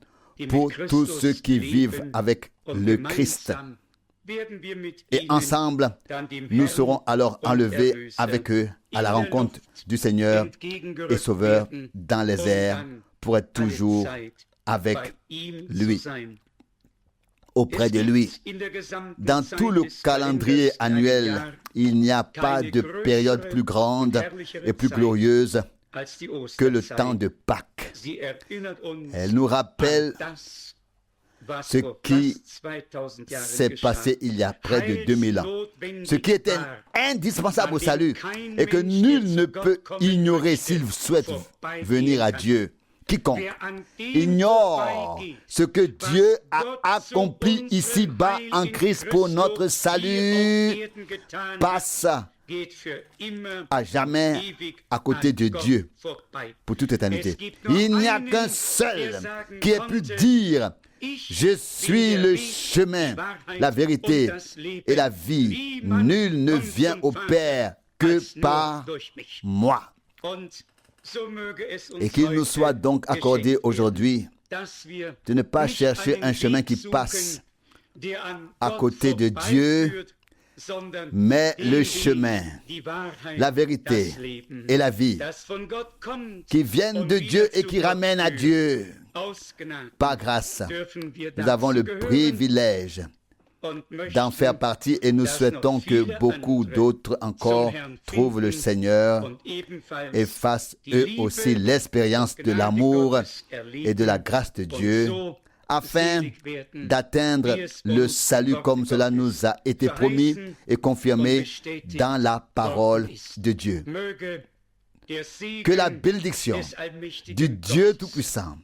pour tous ceux qui vivent avec le Christ. Et ensemble, nous serons alors enlevés avec eux à la rencontre du Seigneur et Sauveur dans les airs pour être toujours avec lui, auprès de lui. Dans tout le calendrier annuel, il n'y a pas de période plus grande et plus glorieuse que le temps de Pâques. Elle nous rappelle ce qui s'est passé il y a près de 2000 ans, ce qui était indispensable au salut et que nul ne peut ignorer s'il souhaite venir à Dieu. Quiconque ignore ce que Dieu a accompli ici-bas en Christ pour notre salut passe à jamais à côté de Dieu pour toute éternité. Il n'y a qu'un seul qui ait pu dire: je suis le chemin, la vérité et la vie. Nul ne vient au Père que par moi. Et qu'il nous soit donc accordé aujourd'hui de ne pas chercher un chemin qui passe à côté de Dieu, mais le chemin, la vérité et la vie qui viennent de Dieu et qui ramènent à Dieu. Par grâce, nous avons le privilège d'en faire partie et nous souhaitons que beaucoup d'autres encore trouvent le Seigneur et fassent eux aussi l'expérience de l'amour et de la grâce de Dieu afin d'atteindre le salut comme cela nous a été promis et confirmé dans la parole de Dieu. Que la bénédiction du Dieu Tout-Puissant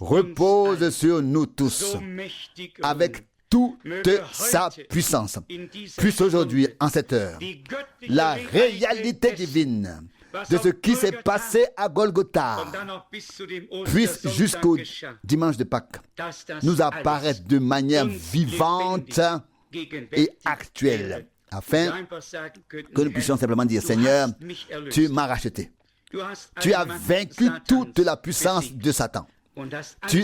repose sur nous tous avec toute sa puissance. Puisse aujourd'hui, en cette heure, la réalité divine de ce qui s'est passé à Golgotha puisse jusqu'au dimanche de Pâques nous apparaître de manière vivante et actuelle, afin que nous puissions simplement dire: Seigneur, tu m'as racheté. Tu as vaincu toute la puissance de Satan. Tu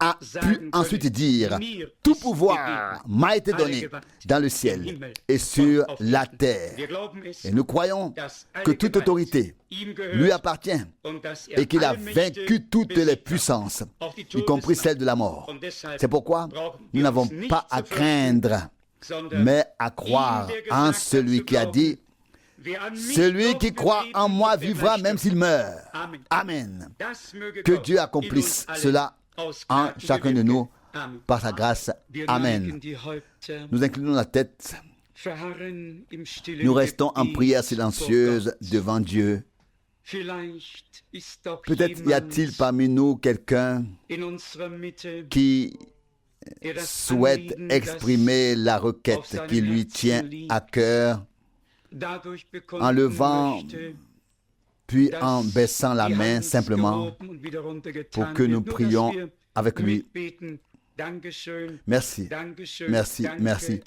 as pu ensuite dire: tout pouvoir m'a été donné dans le ciel et sur la terre. Et nous croyons que toute autorité lui appartient et qu'il a vaincu toutes les puissances, y compris celle de la mort. C'est pourquoi nous n'avons pas à craindre, mais à croire en celui qui a dit: celui qui croit en moi vivra même s'il meurt. Amen. Que Dieu accomplisse cela en chacun de nous par sa grâce. Amen. Nous inclinons la tête. Nous restons en prière silencieuse devant Dieu. Peut-être y a-t-il parmi nous quelqu'un qui souhaite exprimer la requête qui lui tient à cœur, en levant puis en baissant la main simplement pour que nous prions avec lui. Merci, merci, merci.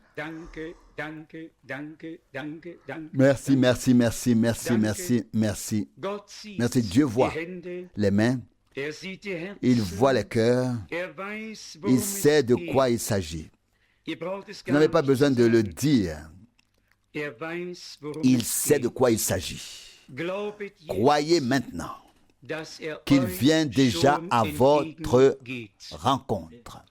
Merci, merci, merci, merci, merci, merci. Merci, Dieu voit les mains, il voit les cœurs, il sait de quoi il s'agit. Vous n'avez pas besoin de le dire. Il sait de quoi il s'agit. Croyez maintenant qu'il vient déjà à votre rencontre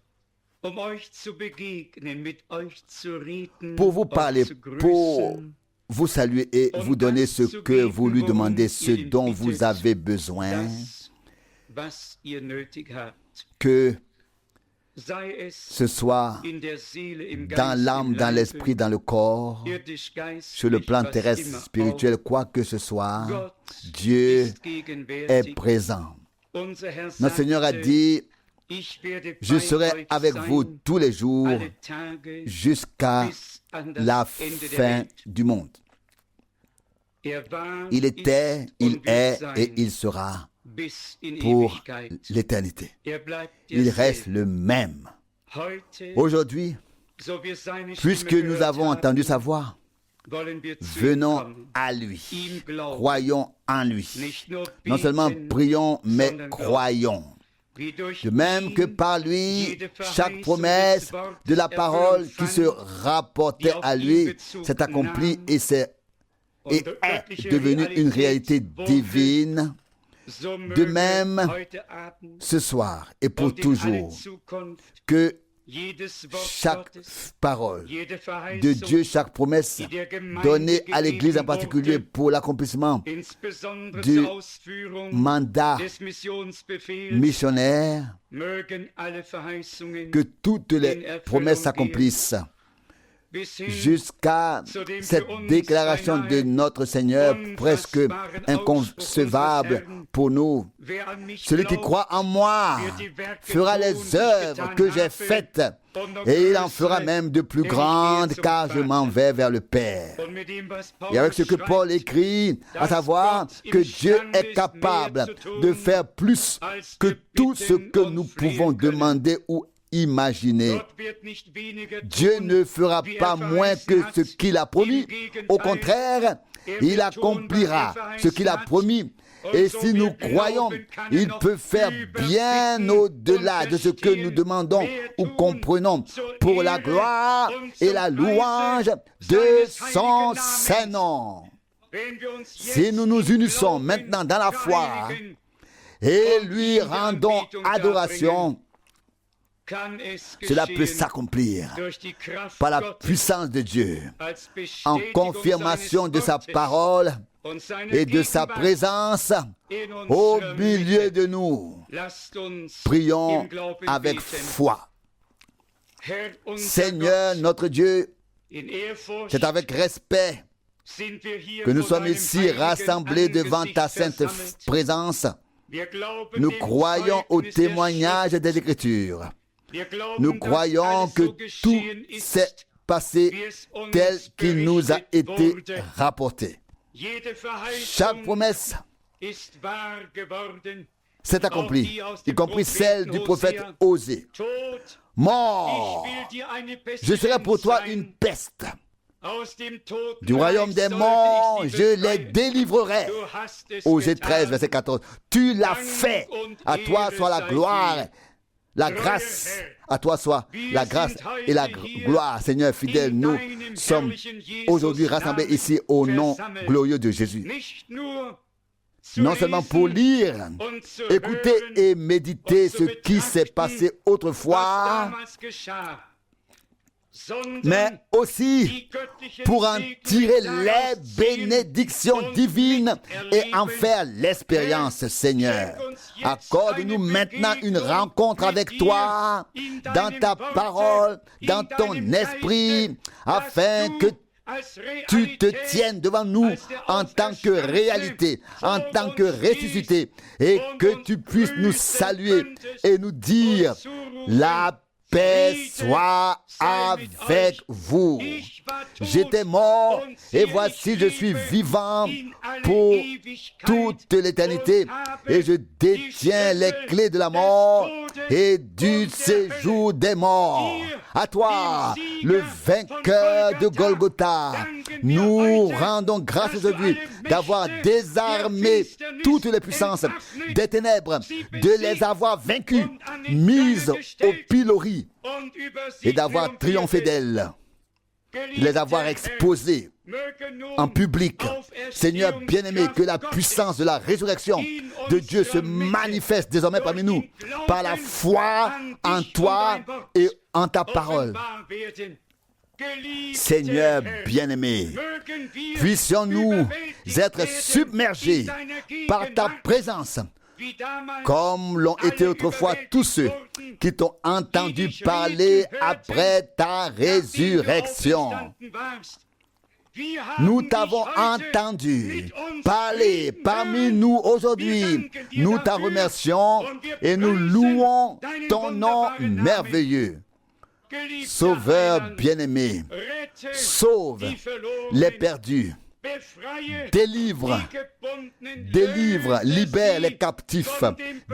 pour vous parler, pour vous saluer et vous donner ce que vous lui demandez, ce dont vous avez besoin, que ce soit dans l'âme, dans l'esprit, dans le corps, sur le plan terrestre, spirituel, quoi que ce soit, Dieu est présent. Notre Seigneur a dit, je serai avec vous tous les jours jusqu'à la fin du monde. Il était, il est et il sera pour l'éternité. Il reste le même. Aujourd'hui, puisque nous avons entendu sa voix, venons à lui, croyons en lui. Non seulement prions, mais croyons. De même que par lui, chaque promesse de la parole qui se rapportait à lui s'est accomplie et est devenue une réalité divine. De même, ce soir et pour toujours, que chaque parole de Dieu, chaque promesse donnée à l'Église en particulier pour l'accomplissement du mandat missionnaire, que toutes les promesses s'accomplissent jusqu'à cette déclaration de notre Seigneur presque inconcevable pour nous. Celui qui croit en moi fera les œuvres que j'ai faites et il en fera même de plus grandes car je m'en vais vers le Père. Et avec ce que Paul écrit, à savoir que Dieu est capable de faire plus que tout ce que nous pouvons demander ou imaginer. Dieu ne fera pas moins que ce qu'il a promis. Au contraire, il accomplira ce qu'il a promis. Et si nous croyons, il peut faire bien au-delà de ce que nous demandons ou comprenons pour la gloire et la louange de son Saint-Nom. Si nous nous unissons maintenant dans la foi et lui rendons adoration, cela peut s'accomplir par la puissance de Dieu, en confirmation de sa parole et de sa présence au milieu de nous. Prions avec foi. Seigneur notre Dieu, c'est avec respect que nous sommes ici rassemblés devant ta sainte présence. Nous croyons au témoignage des Écritures. Nous croyons que tout s'est passé tel qu'il nous a été rapporté. Chaque promesse s'est accomplie, y compris celle du prophète Osée. Mort, je serai pour toi une peste. Du royaume des morts, je les délivrerai. Osée 13, verset 14. Tu l'as fait. À toi soit la gloire, la grâce. À toi soit la grâce et la gloire. Seigneur fidèle, nous sommes aujourd'hui rassemblés ici au nom glorieux de Jésus. Non seulement pour lire, écouter et méditer ce qui s'est passé autrefois, mais aussi pour en tirer les bénédictions divines et en faire l'expérience, Seigneur. Accorde-nous maintenant une rencontre avec toi, dans ta parole, dans ton esprit, afin que tu te tiennes devant nous en tant que réalité, en tant que ressuscité, et que tu puisses nous saluer et nous dire la paix soit avec vous. J'étais mort et voici je suis vivant pour toute l'éternité et je détiens les clés de la mort et du séjour des morts. À toi, le vainqueur de Golgotha, nous rendons grâce aujourd'hui d'avoir désarmé toutes les puissances des ténèbres, de les avoir vaincues, mises au pilori et d'avoir triomphé d'elles, de les avoir exposées en public. Seigneur bien-aimé, que la puissance de la résurrection de Dieu se manifeste désormais parmi nous par la foi en toi et en ta parole. Seigneur bien-aimé, puissions-nous être submergés par ta présence comme l'ont été autrefois tous ceux qui t'ont entendu parler après ta résurrection. Nous t'avons entendu parler parmi nous aujourd'hui. Nous t'en remercions et nous louons ton nom merveilleux. Sauveur bien-aimé, sauve les perdus. Délivre, libère les captifs,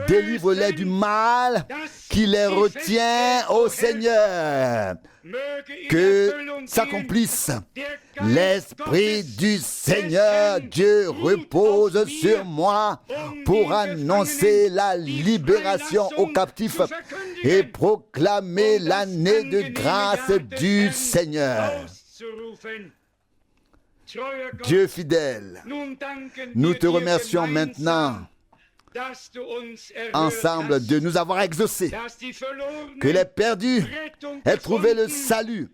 délivre-les du mal qui les retient au Seigneur. Que s'accomplisse l'Esprit du Seigneur Dieu repose sur moi pour annoncer la libération aux captifs et proclamer l'année de grâce du Seigneur. Dieu fidèle, nous te remercions maintenant ensemble de nous avoir exaucés, que les perdus aient trouvé le salut,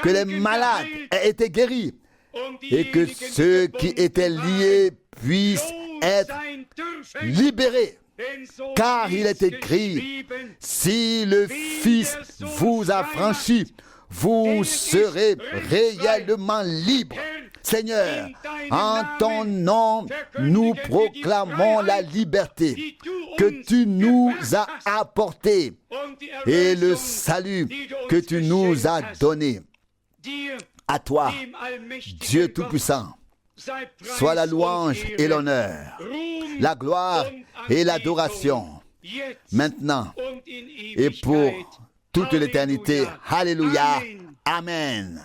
que les malades aient été guéris et que ceux qui étaient liés puissent être libérés. Car il est écrit, si le Fils vous a franchi, vous serez réellement libres. Seigneur, en ton nom, nous proclamons la liberté que tu nous as apportée et le salut que tu nous as donné. À toi, Dieu Tout-Puissant, soit la louange et l'honneur, la gloire et l'adoration, maintenant et pour toute l'éternité. Alléluia. Amen.